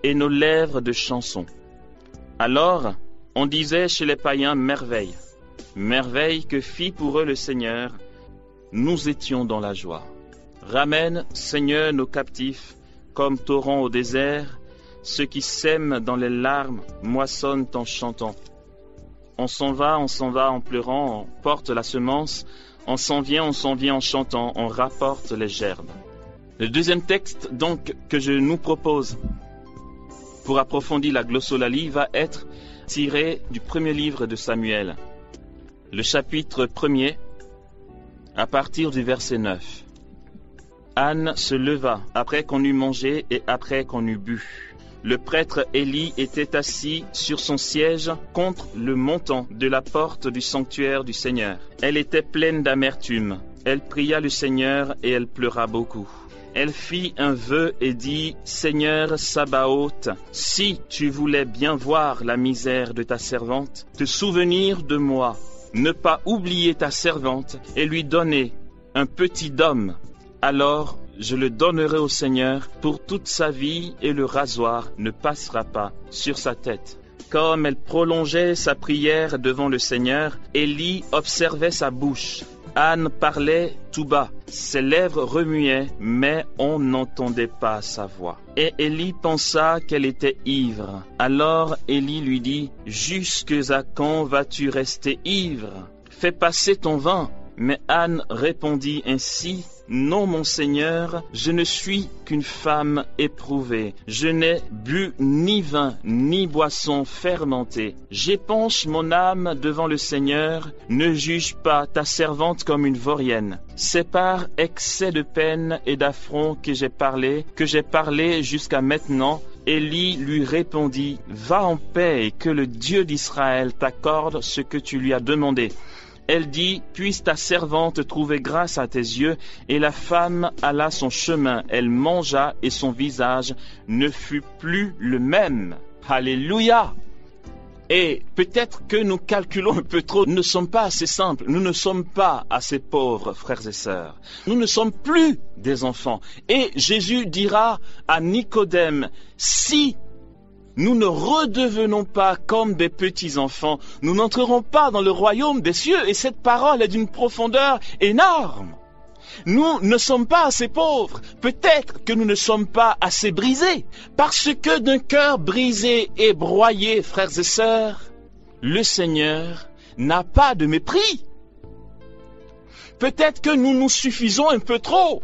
et nos lèvres de chansons. Alors, on disait chez les païens merveille, merveille que fit pour eux le Seigneur. Nous étions dans la joie. Ramène, Seigneur, nos captifs, comme torrent au désert. Ceux qui sèment dans les larmes moissonnent en chantant. On s'en va en pleurant, on porte la semence. On s'en vient en chantant, on rapporte les gerbes. » Le deuxième texte donc que je nous propose pour approfondir la glossolalie va être tiré du premier livre de Samuel, le chapitre 1er, à partir du verset 9. Anne se leva après qu'on eut mangé et après qu'on eut bu. Le prêtre Élie était assis sur son siège contre le montant de la porte du sanctuaire du Seigneur. Elle était pleine d'amertume. Elle pria le Seigneur et elle pleura beaucoup. Elle fit un vœu et dit, « Seigneur Sabaoth, si tu voulais bien voir la misère de ta servante, te souvenir de moi, ne pas oublier ta servante et lui donner un petit dôme, alors je le donnerai au Seigneur pour toute sa vie et le rasoir ne passera pas sur sa tête. » Comme elle prolongeait sa prière devant le Seigneur, Élie observait sa bouche. Anne parlait tout bas, ses lèvres remuaient, mais on n'entendait pas sa voix. Et Élie pensa qu'elle était ivre. Alors Élie lui dit, « Jusque à quand vas-tu rester ivre? Fais passer ton vin. » Mais Anne répondit ainsi, « Non, mon Seigneur, je ne suis qu'une femme éprouvée. Je n'ai bu ni vin, ni boisson fermentée. J'épanche mon âme devant le Seigneur. Ne juge pas ta servante comme une vaurienne. C'est par excès de peine et d'affront que j'ai parlé jusqu'à maintenant. » Élie lui répondit, « Va en paix et que le Dieu d'Israël t'accorde ce que tu lui as demandé. » Elle dit, « Puisse ta servante trouver grâce à tes yeux. » Et la femme alla son chemin. Elle mangea et son visage ne fut plus le même. Alléluia! Et peut-être que nous calculons un peu trop. Nous ne sommes pas assez simples. Nous ne sommes pas assez pauvres, frères et sœurs. Nous ne sommes plus des enfants. Et Jésus dira à Nicodème, « Si nous ne redevenons pas comme des petits-enfants, nous n'entrerons pas dans le royaume des cieux. » Et cette parole est d'une profondeur énorme. Nous ne sommes pas assez pauvres. Peut-être que nous ne sommes pas assez brisés. Parce que d'un cœur brisé et broyé, frères et sœurs, le Seigneur n'a pas de mépris. Peut-être que nous nous suffisons un peu trop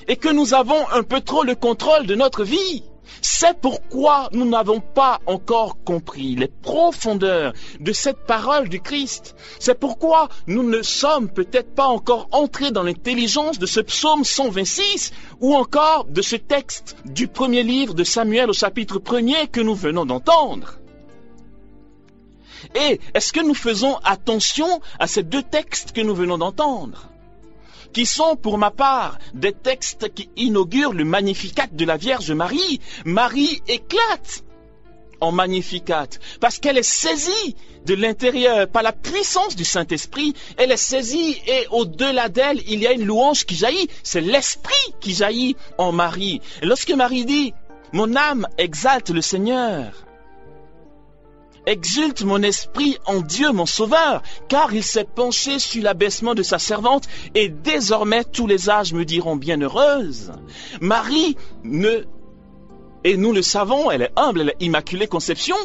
et que nous avons un peu trop le contrôle de notre vie. C'est pourquoi nous n'avons pas encore compris les profondeurs de cette parole du Christ. C'est pourquoi nous ne sommes peut-être pas encore entrés dans l'intelligence de ce psaume 126 ou encore de ce texte du premier livre de Samuel au chapitre 1er que nous venons d'entendre. Et est-ce que nous faisons attention à ces deux textes que nous venons d'entendre ? Qui sont pour ma part des textes qui inaugurent le Magnificat de la Vierge Marie. Marie éclate en Magnificat parce qu'elle est saisie de l'intérieur par la puissance du Saint-Esprit. Elle est saisie et au-delà d'elle, il y a une louange qui jaillit. C'est l'Esprit qui jaillit en Marie. Et lorsque Marie dit « Mon âme exalte le Seigneur », exulte mon esprit en Dieu mon Sauveur, car il s'est penché sur l'abaissement de sa servante, et désormais tous les âges me diront bienheureuse. Marie et nous le savons, elle est humble, elle est immaculée conception.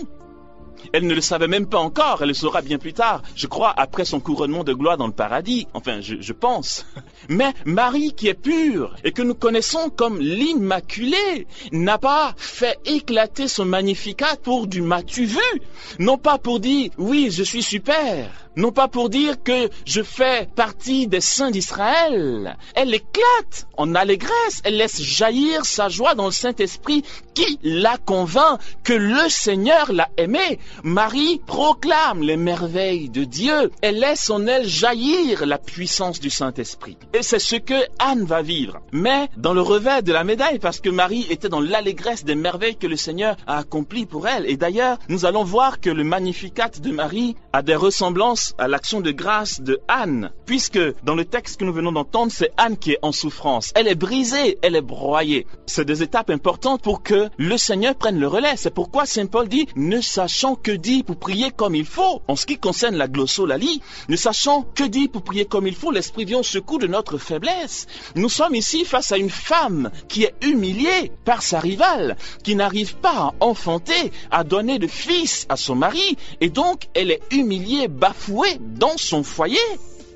Elle ne le savait même pas encore, elle le saura bien plus tard, je crois après son couronnement de gloire dans le paradis, enfin je pense. Mais Marie qui est pure et que nous connaissons comme l'Immaculée n'a pas fait éclater son Magnificat pour du m'as-tu vu, non pas pour dire oui je suis super, non pas pour dire que je fais partie des saints d'Israël. Elle éclate en allégresse, elle laisse jaillir sa joie dans le Saint-Esprit qui la convainc que le Seigneur l'a aimée. Marie proclame les merveilles de Dieu, elle laisse en elle jaillir la puissance du Saint-Esprit. Et c'est ce que Anne va vivre, mais dans le revers de la médaille, parce que Marie était dans l'allégresse des merveilles que le Seigneur a accomplies pour elle. Et d'ailleurs, nous allons voir que le Magnificat de Marie a des ressemblances à l'action de grâce de Anne, puisque dans le texte que nous venons d'entendre, c'est Anne qui est en souffrance. Elle est brisée, elle est broyée. C'est des étapes importantes pour que le Seigneur prenne le relais. C'est pourquoi Saint Paul dit « Ne sachant que dire pour prier comme il faut ». En ce qui concerne la glossolalie, ne sachant que dire pour prier comme il faut, l'Esprit vient au secours de notre faiblesse. Nous sommes ici face à une femme qui est humiliée par sa rivale, qui n'arrive pas à enfanter, à donner de fils à son mari, et donc elle est humiliée, bafouée dans son foyer.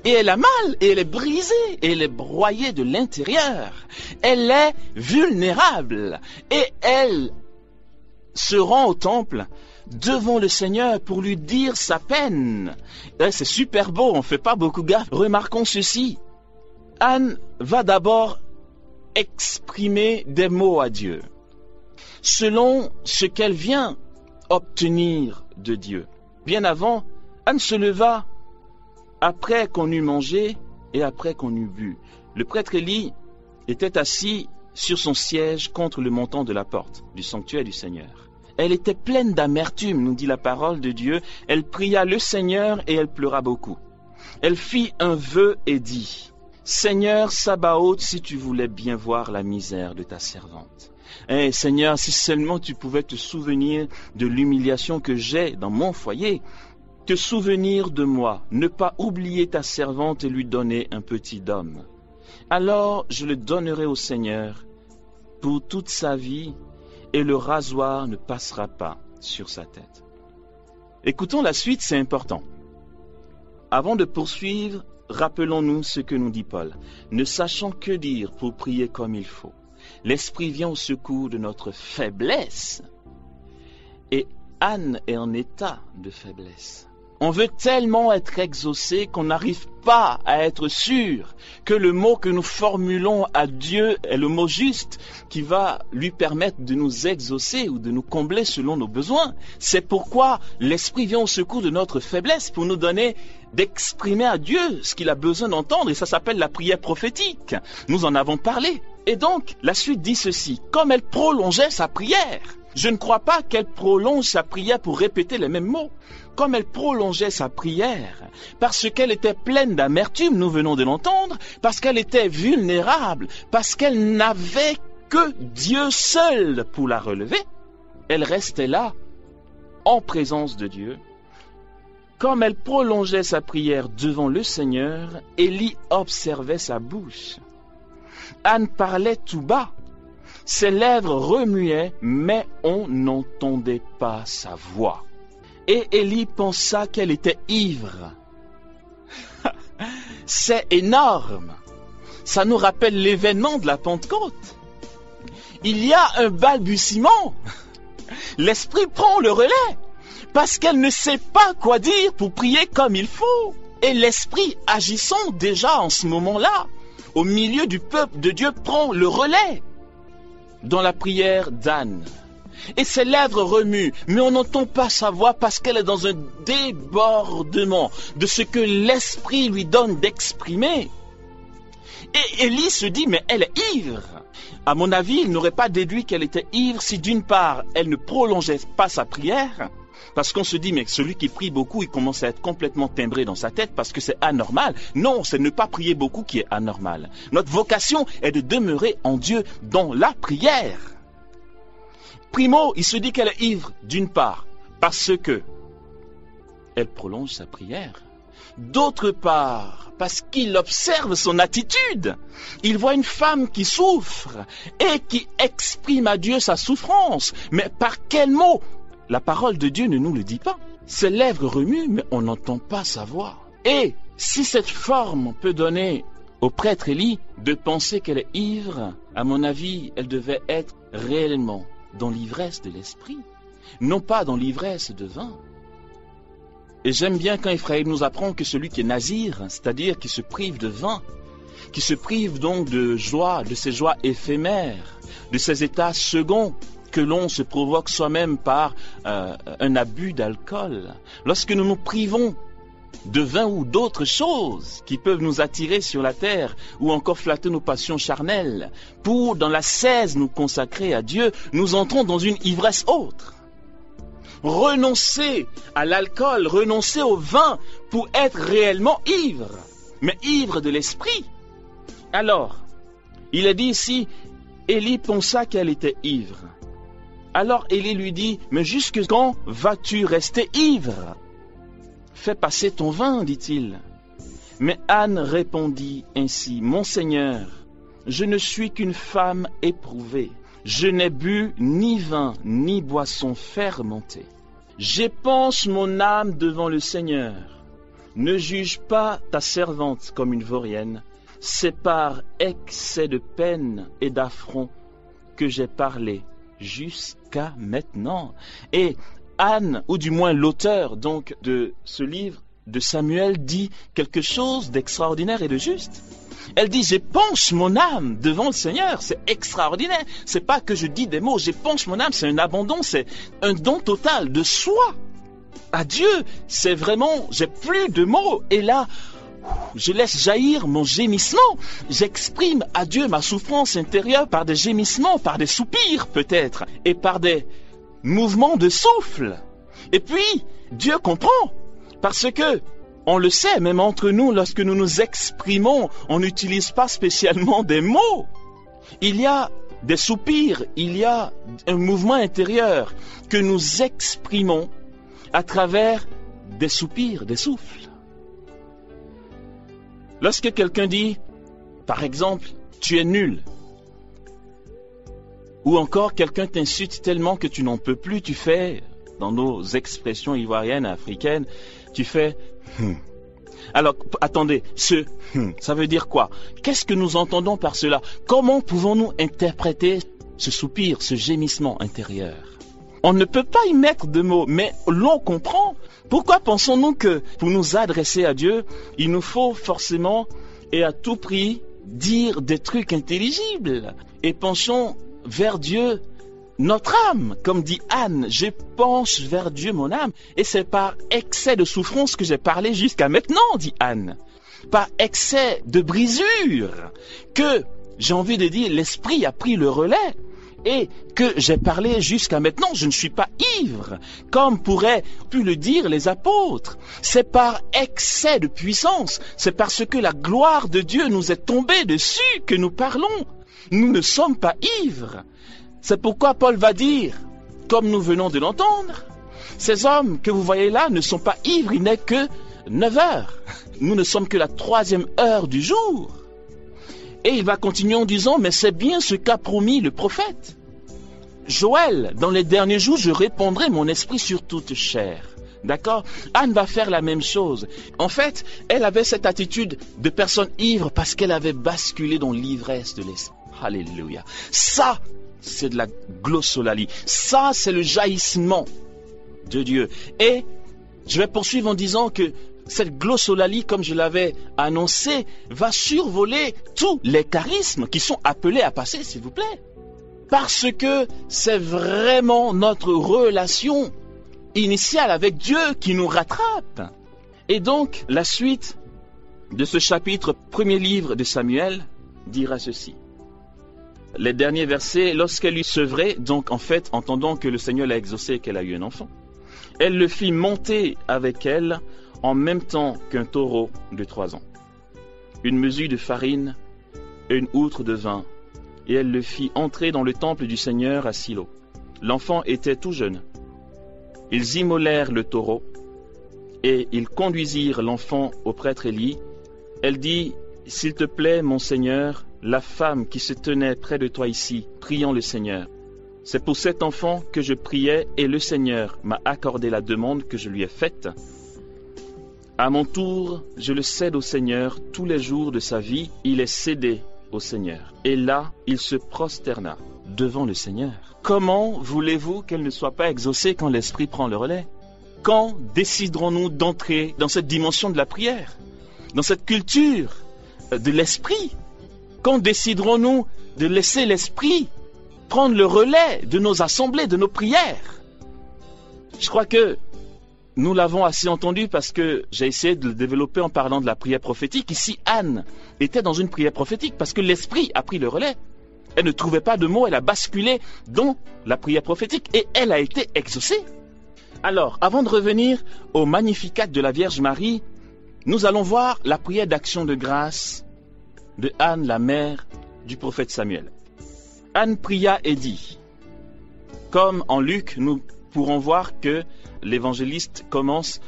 Et elle a mal, et elle est brisée, et elle est broyée de l'intérieur. Elle est vulnérable, et elle se rend au temple devant le Seigneur pour lui dire sa peine. Et c'est super beau, on ne fait pas beaucoup gaffe. Remarquons ceci. Anne va d'abord exprimer des mots à Dieu, selon ce qu'elle vient obtenir de Dieu. Bien avant, Anne se leva après qu'on eut mangé et après qu'on eut bu. Le prêtre Élie était assis sur son siège contre le montant de la porte du sanctuaire du Seigneur. Elle était pleine d'amertume, nous dit la parole de Dieu. Elle pria le Seigneur et elle pleura beaucoup. Elle fit un vœu et dit: Seigneur Sabaoth, si tu voulais bien voir la misère de ta servante. Seigneur, si seulement tu pouvais te souvenir de l'humiliation que j'ai dans mon foyer, te souvenir de moi, ne pas oublier ta servante et lui donner un petit homme. Alors je le donnerai au Seigneur pour toute sa vie, et le rasoir ne passera pas sur sa tête. Écoutons la suite, c'est important. Avant de poursuivre, rappelons-nous ce que nous dit Paul. Ne sachant que dire pour prier comme il faut, l'Esprit vient au secours de notre faiblesse. Et Anne est en état de faiblesse. On veut tellement être exaucé qu'on n'arrive pas à être sûr que le mot que nous formulons à Dieu est le mot juste qui va lui permettre de nous exaucer ou de nous combler selon nos besoins. C'est pourquoi l'Esprit vient au secours de notre faiblesse pour nous donner d'exprimer à Dieu ce qu'il a besoin d'entendre, et ça s'appelle la prière prophétique. Nous en avons parlé. Et donc, la suite dit ceci: comme elle prolongeait sa prière. Je ne crois pas qu'elle prolonge sa prière pour répéter les mêmes mots. Comme elle prolongeait sa prière, parce qu'elle était pleine d'amertume, nous venons de l'entendre, parce qu'elle était vulnérable, parce qu'elle n'avait que Dieu seul pour la relever, elle restait là, en présence de Dieu. Comme elle prolongeait sa prière devant le Seigneur, Élie observait sa bouche. Anne parlait tout bas. Ses lèvres remuaient, mais on n'entendait pas sa voix. Et Élie pensa qu'elle était ivre. C'est énorme. Ça nous rappelle l'événement de la Pentecôte. Il y a un balbutiement. L'Esprit prend le relais parce qu'elle ne sait pas quoi dire pour prier comme il faut. Et l'Esprit, agissant déjà en ce moment-là, au milieu du peuple de Dieu, prend le relais dans la prière d'Anne. Et ses lèvres remuent, mais on n'entend pas sa voix parce qu'elle est dans un débordement de ce que l'Esprit lui donne d'exprimer. Et Élie se dit, mais elle est ivre. À mon avis, il n'aurait pas déduit qu'elle était ivre si d'une part, elle ne prolongeait pas sa prière, parce qu'on se dit, mais celui qui prie beaucoup, il commence à être complètement timbré dans sa tête parce que c'est anormal. Non, c'est ne pas prier beaucoup qui est anormal. Notre vocation est de demeurer en Dieu dans la prière. Primo, il se dit qu'elle est ivre, d'une part, parce que elle prolonge sa prière. D'autre part, parce qu'il observe son attitude. Il voit une femme qui souffre et qui exprime à Dieu sa souffrance. Mais par quel mot? La parole de Dieu ne nous le dit pas. Ses lèvres remuent, mais on n'entend pas sa voix. Et si cette forme peut donner au prêtre Élie de penser qu'elle est ivre, à mon avis, elle devait être réellement dans l'ivresse de l'esprit, non pas dans l'ivresse de vin. Et j'aime bien quand Ephraïm nous apprend que celui qui est nazir, c'est-à-dire qui se prive de vin, qui se prive donc de joie, de ces joies éphémères, de ces états seconds que l'on se provoque soi-même par un abus d'alcool. Lorsque nous nous privons de vin ou d'autres choses qui peuvent nous attirer sur la terre ou encore flatter nos passions charnelles, pour dans l'ascèse nous consacrer à Dieu, nous entrons dans une ivresse autre. Renoncer à l'alcool, renoncer au vin pour être réellement ivre, mais ivre de l'esprit. Alors, il est dit ici, Élie pensa qu'elle était ivre. Alors Élie lui dit, mais jusque quand vas-tu rester ivre? Fais passer ton vin, dit-il. Mais Anne répondit ainsi, mon Seigneur, je ne suis qu'une femme éprouvée. Je n'ai bu ni vin, ni boisson fermentée. J'épanche mon âme devant le Seigneur. ne juge pas ta servante comme une vaurienne. C'est par excès de peine et d'affront que j'ai parlé jusqu'à maintenant. » Et Anne, ou du moins l'auteur donc de ce livre de Samuel, dit quelque chose d'extraordinaire et de juste. Elle dit: j'épanche mon âme devant le Seigneur. C'est extraordinaire. C'est pas que je dis des mots. J'épanche mon âme. C'est un abandon. C'est un don total de soi à Dieu. C'est vraiment, j'ai plus de mots. Et là, je laisse jaillir mon gémissement. J'exprime à Dieu ma souffrance intérieure par des gémissements, par des soupirs peut-être, et par des mouvements de souffle. Et puis, Dieu comprend. Parce que, on le sait, même entre nous, lorsque nous nous exprimons, on n'utilise pas spécialement des mots. Il y a des soupirs, il y a un mouvement intérieur que nous exprimons à travers des soupirs, des souffles. Lorsque quelqu'un dit, par exemple, tu es nul, ou encore quelqu'un t'insulte tellement que tu n'en peux plus, tu fais, dans nos expressions ivoiriennes, africaines, tu fais Alors, attendez, ça veut dire quoi? Qu'est-ce que nous entendons par cela? Comment pouvons-nous interpréter ce soupir, ce gémissement intérieur? On ne peut pas y mettre de mots, mais l'on comprend. Pourquoi pensons-nous que pour nous adresser à Dieu, il nous faut forcément et à tout prix dire des trucs intelligibles? Et penchons vers Dieu notre âme, comme dit Anne, j'épanche vers Dieu mon âme, et c'est par excès de souffrance que j'ai parlé jusqu'à maintenant, dit Anne. Par excès de brisure, que, j'ai envie de dire, l'esprit a pris le relais, et que j'ai parlé jusqu'à maintenant, je ne suis pas ivre, comme pourraient pu le dire les apôtres. C'est par excès de puissance, c'est parce que la gloire de Dieu nous est tombée dessus que nous parlons. Nous ne sommes pas ivres. C'est pourquoi Paul va dire, comme nous venons de l'entendre, ces hommes que vous voyez là ne sont pas ivres, il n'est que 9 heures. Nous ne sommes que la 3e heure du jour. Et il va continuer en disant, mais c'est bien ce qu'a promis le prophète. Joël, dans les derniers jours, je répandrai mon esprit sur toute chair. D'accord? Anne va faire la même chose. En fait, elle avait cette attitude de personne ivre parce qu'elle avait basculé dans l'ivresse de l'esprit. Alléluia. Ça, c'est de la glossolalie. Ça, c'est le jaillissement de Dieu. Et je vais poursuivre en disant que cette glossolalie, comme je l'avais annoncé, va survoler tous les charismes qui sont appelés à passer, s'il vous plaît. Parce que c'est vraiment notre relation initiale avec Dieu qui nous rattrape. Et donc, la suite de ce chapitre, premier livre de Samuel, dira ceci. Les derniers versets, lorsqu'elle eut sevré, donc en fait, entendant que le Seigneur l'a exaucé et qu'elle a eu un enfant, elle le fit monter avec elle en même temps qu'un taureau de 3 ans, une mesure de farine et une outre de vin, et elle le fit entrer dans le temple du Seigneur à Silo. L'enfant était tout jeune. Ils immolèrent le taureau, et ils conduisirent l'enfant au prêtre Élie. Elle dit, « S'il te plaît, mon Seigneur, la femme qui se tenait près de toi ici, prions le Seigneur. C'est pour cet enfant que je priais et le Seigneur m'a accordé la demande que je lui ai faite. À mon tour, je le cède au Seigneur tous les jours de sa vie, il est cédé au Seigneur. Et là, il se prosterna devant le Seigneur. Comment voulez-vous qu'elle ne soit pas exaucée quand l'Esprit prend le relais? Quand déciderons-nous d'entrer dans cette dimension de la prière, dans cette culture de l'Esprit? Quand déciderons-nous de laisser l'Esprit prendre le relais de nos assemblées, de nos prières? Je crois que nous l'avons assez entendu parce que j'ai essayé de le développer en parlant de la prière prophétique. Ici, Anne était dans une prière prophétique parce que l'Esprit a pris le relais. Elle ne trouvait pas de mots, elle a basculé dans la prière prophétique et elle a été exaucée. Alors, avant de revenir au Magnificat de la Vierge Marie, nous allons voir la prière d'action de grâce de Anne, la mère du prophète Samuel. Anne pria et dit, comme en Luc, nous pourrons voir que l'évangéliste commence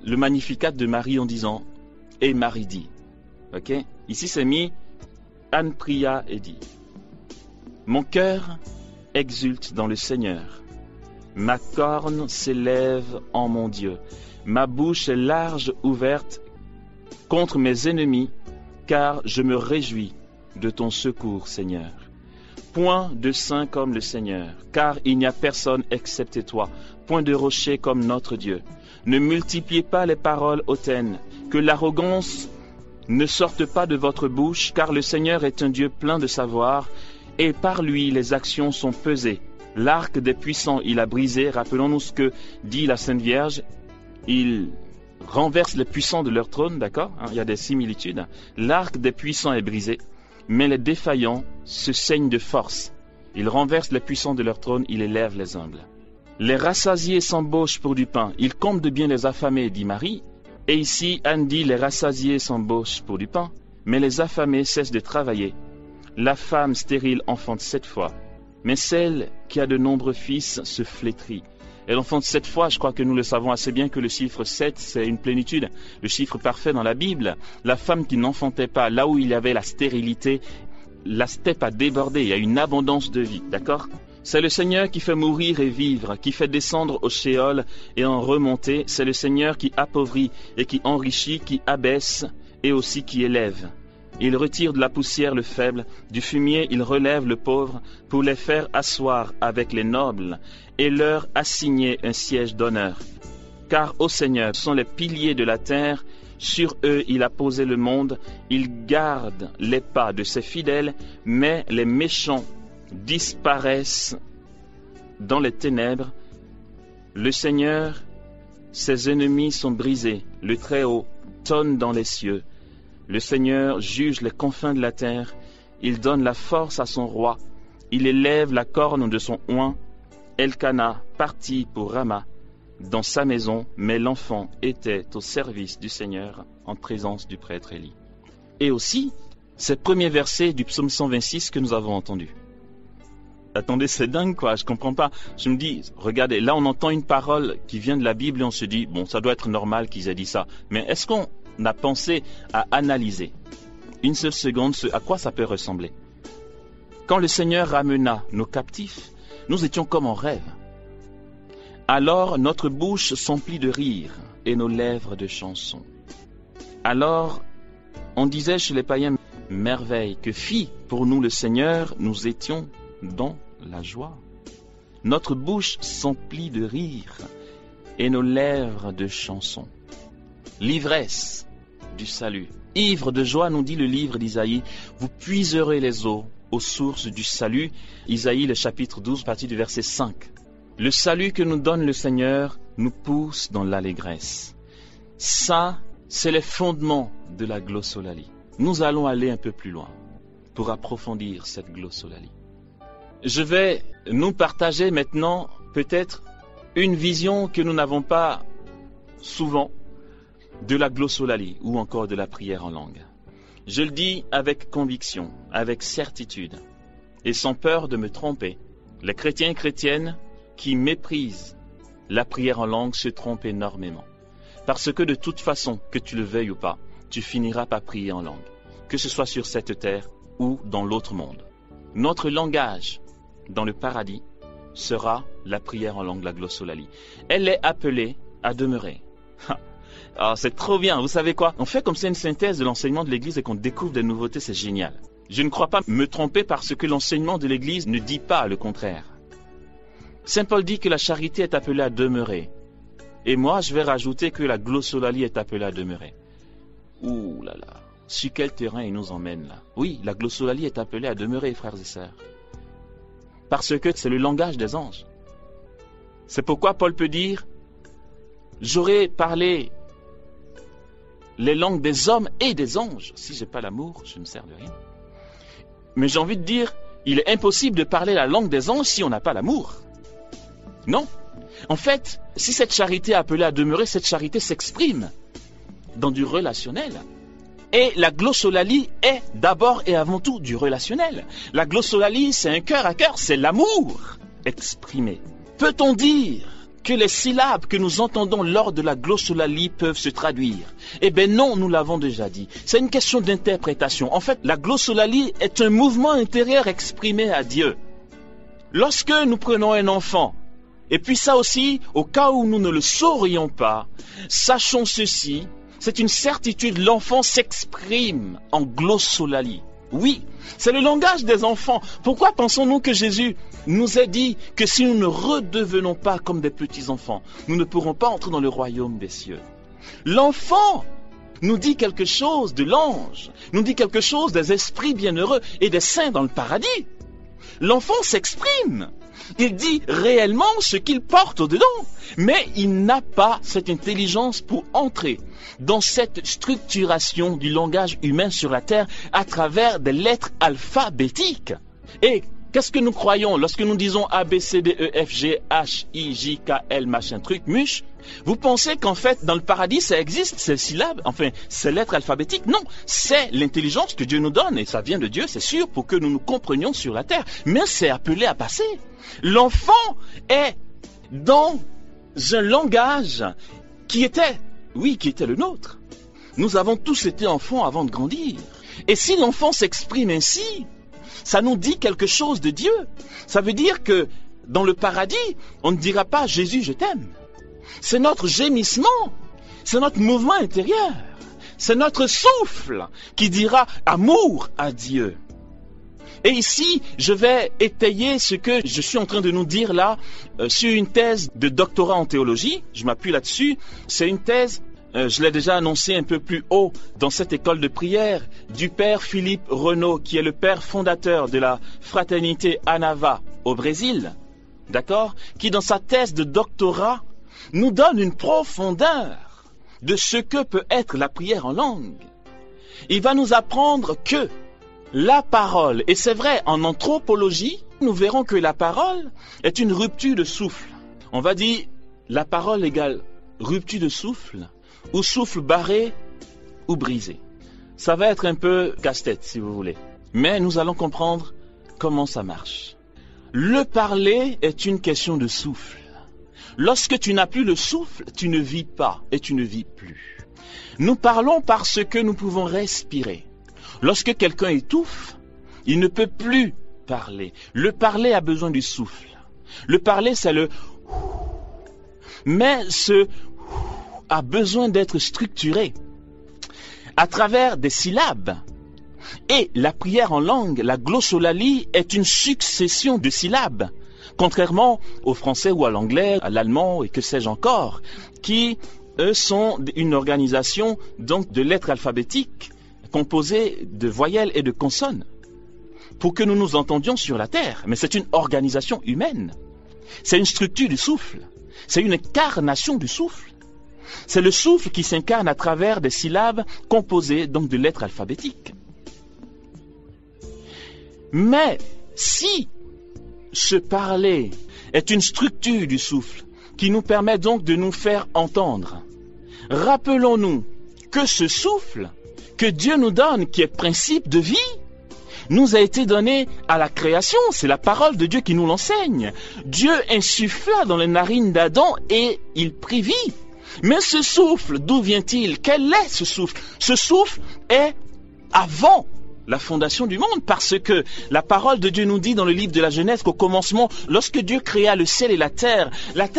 le Magnificat de Marie en disant « Et Marie dit ». Ok? Ici c'est mis « Anne pria et dit ». Mon cœur exulte dans le Seigneur. Ma corne s'élève en mon Dieu. Ma bouche est large ouverte contre mes ennemis, car je me réjouis de ton secours, Seigneur. Point de saint comme le Seigneur, car il n'y a personne excepté toi, point de rocher comme notre Dieu. Ne multipliez pas les paroles hautaines, que l'arrogance ne sorte pas de votre bouche, car le Seigneur est un Dieu plein de savoir, et par lui les actions sont pesées. L'arc des puissants il a brisé, rappelons-nous ce que dit la Sainte Vierge, il renverse les puissants de leur trône, d'accord, il y a des similitudes. L'arc des puissants est brisé, mais les défaillants se saignent de force. Il renverse les puissants de leur trône, il élève les humbles. Les rassasiés s'embauchent pour du pain, ils comblent de bien les affamés, dit Marie. Et ici, Anne dit, les rassasiés s'embauchent pour du pain, mais les affamés cessent de travailler. La femme stérile enfante 7 fois, mais celle qui a de nombreux fils se flétrit. Elle enfante 7 fois, je crois que nous le savons assez bien que le chiffre 7, c'est une plénitude, le chiffre parfait dans la Bible. La femme qui n'enfantait pas, là où il y avait la stérilité, la steppe a débordé, il y a une abondance de vie, d'accord ? C'est le Seigneur qui fait mourir et vivre, qui fait descendre au Shéol et en remonter. C'est le Seigneur qui appauvrit et qui enrichit, qui abaisse et aussi qui élève. Il retire de la poussière le faible, du fumier il relève le pauvre, pour les faire asseoir avec les nobles et leur assigner un siège d'honneur. Car ô Seigneur sont les piliers de la terre, sur eux il a posé le monde, il garde les pas de ses fidèles, mais les méchants disparaissent dans les ténèbres. Le Seigneur, ses ennemis sont brisés, le Très-Haut tonne dans les cieux. Le Seigneur juge les confins de la terre, il donne la force à son roi, il élève la corne de son oint. Elkana partit pour Rama dans sa maison, mais l'enfant était au service du Seigneur en présence du prêtre Élie. Et aussi, ces premiers versets du psaume 126 que nous avons entendus. Attendez, c'est dingue quoi, je comprends pas. Je me dis, regardez, là on entend une parole qui vient de la Bible et on se dit, bon, ça doit être normal qu'ils aient dit ça. Mais est-ce qu'on a pensé à analyser une seule seconde à quoi ça peut ressembler? Quand le Seigneur ramena nos captifs, nous étions comme en rêve. Alors notre bouche s'emplit de rire et nos lèvres de chansons. Alors on disait chez les païens, merveille que fit pour nous le Seigneur, nous étions dans la joie. Notre bouche s'emplit de rire et nos lèvres de chansons. L'ivresse du salut. Ivre de joie, nous dit le livre d'Isaïe, vous puiserez les eaux aux sources du salut. Isaïe, le chapitre 12, partie du verset 5. Le salut que nous donne le Seigneur nous pousse dans l'allégresse. Ça, c'est les fondements de la glossolalie. Nous allons aller un peu plus loin pour approfondir cette glossolalie. Je vais nous partager maintenant peut-être une vision que nous n'avons pas souvent de la glossolalie ou encore de la prière en langue. Je le dis avec conviction, avec certitude et sans peur de me tromper. Les chrétiens et chrétiennes qui méprisent la prière en langue se trompent énormément. Parce que de toute façon, que tu le veuilles ou pas, tu finiras par prier en langue, que ce soit sur cette terre ou dans l'autre monde. Notre langage dans le paradis sera la prière en langue, la glossolalie. Elle est appelée à demeurer. Alors c'est trop bien, vous savez quoi? On fait comme c'est une synthèse de l'enseignement de l'Église et qu'on découvre des nouveautés, c'est génial. Je ne crois pas me tromper parce que l'enseignement de l'Église ne dit pas le contraire. Saint Paul dit que la charité est appelée à demeurer. Et moi, je vais rajouter que la glossolalie est appelée à demeurer. Ouh là là, sur quel terrain il nous emmène là? Oui, la glossolalie est appelée à demeurer, frères et sœurs. Parce que c'est le langage des anges. C'est pourquoi Paul peut dire, j'aurais parlé les langues des hommes et des anges. Si j'ai pas l'amour, je ne me sers de rien. Mais j'ai envie de dire, il est impossible de parler la langue des anges si on n'a pas l'amour. Non. En fait, si cette charité est appelée à demeurer, cette charité s'exprime dans du relationnel. Et la glossolalie est d'abord et avant tout du relationnel. La glossolalie, c'est un cœur à cœur, c'est l'amour exprimé. Peut-on dire que les syllabes que nous entendons lors de la glossolalie peuvent se traduire? Eh bien non, nous l'avons déjà dit. C'est une question d'interprétation. En fait, la glossolalie est un mouvement intérieur exprimé à Dieu. Lorsque nous prenons un enfant, et puis ça aussi, au cas où nous ne le saurions pas, sachons ceci, c'est une certitude. L'enfant s'exprime en glossolalie. Oui, c'est le langage des enfants. Pourquoi pensons-nous que Jésus nous a dit que si nous ne redevenons pas comme des petits-enfants, nous ne pourrons pas entrer dans le royaume des cieux? L'enfant nous dit quelque chose de l'ange, nous dit quelque chose des esprits bienheureux et des saints dans le paradis. L'enfant s'exprime. Il dit réellement ce qu'il porte au-dedans, mais il n'a pas cette intelligence pour entrer dans cette structuration du langage humain sur la terre à travers des lettres alphabétiques. Et qu'est-ce que nous croyons lorsque nous disons A, B, C, D, E, F, G, H, I, J, K, L, machin truc, muche? Vous pensez qu'en fait, dans le paradis, ça existe, ces syllabes, enfin, ces lettres alphabétiques? Non, c'est l'intelligence que Dieu nous donne, et ça vient de Dieu, c'est sûr, pour que nous nous comprenions sur la terre. Mais c'est appelé à passer. L'enfant est dans un langage qui était le nôtre. Nous avons tous été enfants avant de grandir. Et si l'enfant s'exprime ainsi, ça nous dit quelque chose de Dieu. Ça veut dire que dans le paradis, on ne dira pas « Jésus, je t'aime ». C'est notre gémissement, c'est notre mouvement intérieur, c'est notre souffle qui dira « amour à Dieu ». Et ici, je vais étayer ce que je suis en train de nous dire là sur une thèse de doctorat en théologie. Je m'appuie là-dessus. C'est une thèse, je l'ai déjà annoncé un peu plus haut dans cette école de prière, du père Philippe Renaud, qui est le père fondateur de la fraternité Anava au Brésil, d'accord, qui dans sa thèse de doctorat nous donne une profondeur de ce que peut être la prière en langue. Il va nous apprendre que la parole, et c'est vrai, en anthropologie, nous verrons que la parole est une rupture de souffle. On va dire la parole égale rupture de souffle, ou souffle barré ou brisé. Ça va être un peu casse-tête, si vous voulez. Mais nous allons comprendre comment ça marche. Le parler est une question de souffle. Lorsque tu n'as plus le souffle, tu ne vis pas et tu ne vis plus. Nous parlons parce que nous pouvons respirer. Lorsque quelqu'un étouffe, il ne peut plus parler. Le parler a besoin du souffle. Le parler, c'est le... Mais ce a besoin d'être structuré à travers des syllabes. Et la prière en langue, la glossolalie, est une succession de syllabes. Contrairement au français ou à l'anglais, à l'allemand et que sais-je encore, qui, eux, sont une organisation donc de lettres alphabétiques composées de voyelles et de consonnes pour que nous nous entendions sur la terre. Mais c'est une organisation humaine. C'est une structure du souffle. C'est une incarnation du souffle. C'est le souffle qui s'incarne à travers des syllabes composées donc de lettres alphabétiques. Mais si ce parler est une structure du souffle qui nous permet donc de nous faire entendre, rappelons-nous que ce souffle que Dieu nous donne, qui est principe de vie, nous a été donné à la création. C'est la parole de Dieu qui nous l'enseigne. Dieu insuffla dans les narines d'Adam et il prit vie. Mais ce souffle, d'où vient-il? Quel est ce souffle? Ce souffle est avant la fondation du monde, parce que la parole de Dieu nous dit dans le livre de la Genèse qu'au commencement, lorsque Dieu créa le ciel et la terre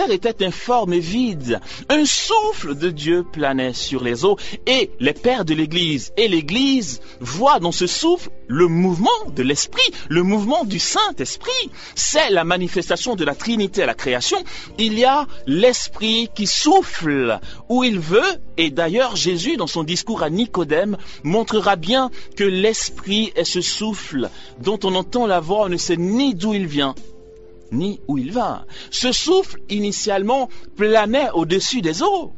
était informe et vide. Un souffle de Dieu planait sur les eaux et les pères de l'Église et l'Église voient dans ce souffle le mouvement de l'Esprit, le mouvement du Saint-Esprit. C'est la manifestation de la Trinité à la création. Il y a l'Esprit qui souffle où il veut, et d'ailleurs Jésus dans son discours à Nicodème montrera bien que l'Esprit est ce souffle dont on entend la voix, on ne sait ni d'où il vient, ni où il va. Ce souffle, initialement, planait au-dessus des eaux.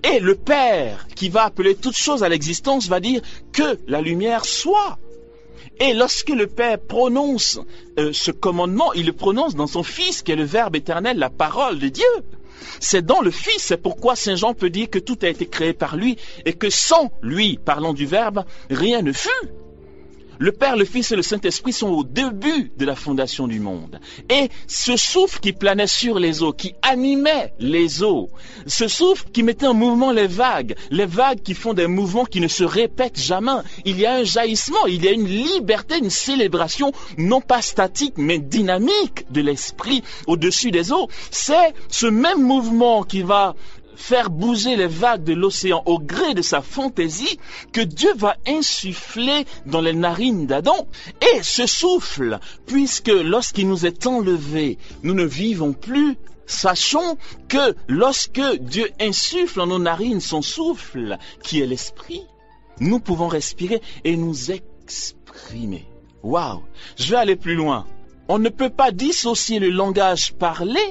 Et le Père, qui va appeler toutes choses à l'existence, va dire que la lumière soit. Et lorsque le Père prononce ce commandement, il le prononce dans son Fils, qui est le Verbe éternel, la parole de Dieu. C'est dans le Fils, c'est pourquoi Saint Jean peut dire que tout a été créé par lui et que sans lui, parlant du Verbe, rien ne fut. Le Père, le Fils et le Saint-Esprit sont au début de la fondation du monde. Et ce souffle qui planait sur les eaux, qui animait les eaux, ce souffle qui mettait en mouvement les vagues qui font des mouvements qui ne se répètent jamais. Il y a un jaillissement, il y a une liberté, une célébration, non pas statique, mais dynamique de l'esprit au-dessus des eaux. C'est ce même mouvement qui va faire bouger les vagues de l'océan au gré de sa fantaisie que Dieu va insuffler dans les narines d'Adam. Et ce souffle, puisque lorsqu'il nous est enlevé, nous ne vivons plus, sachons que lorsque Dieu insuffle en nos narines son souffle, qui est l'esprit, nous pouvons respirer et nous exprimer. Waouh! Je vais aller plus loin. On ne peut pas dissocier le langage parlé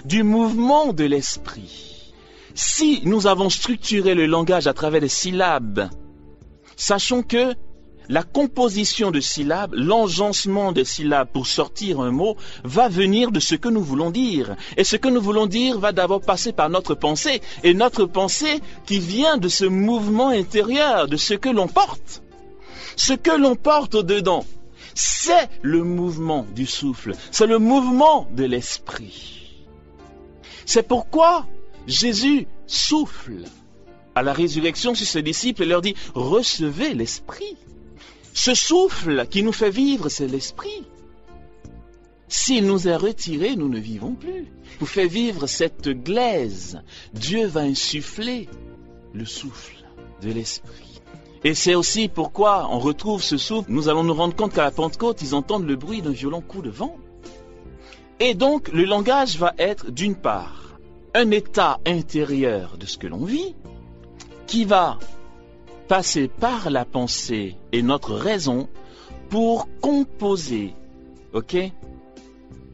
du mouvement de l'esprit. Si nous avons structuré le langage à travers des syllabes, sachons que la composition de syllabes, l'enjancement des syllabes pour sortir un mot, va venir de ce que nous voulons dire. Et ce que nous voulons dire va d'abord passer par notre pensée. Et notre pensée qui vient de ce mouvement intérieur, de ce que l'on porte. Ce que l'on porte au-dedans, c'est le mouvement du souffle. C'est le mouvement de l'esprit. C'est pourquoi Jésus souffle à la résurrection sur ses disciples et leur dit « Recevez l'esprit ». Ce souffle qui nous fait vivre, c'est l'esprit. S'il nous est retiré, nous ne vivons plus. Il nous fait vivre cette glaise. Dieu va insuffler le souffle de l'esprit. Et c'est aussi pourquoi on retrouve ce souffle. Nous allons nous rendre compte qu'à la Pentecôte, ils entendent le bruit d'un violent coup de vent. Et donc, le langage va être, d'une part, un état intérieur de ce que l'on vit, qui va passer par la pensée et notre raison pour composer,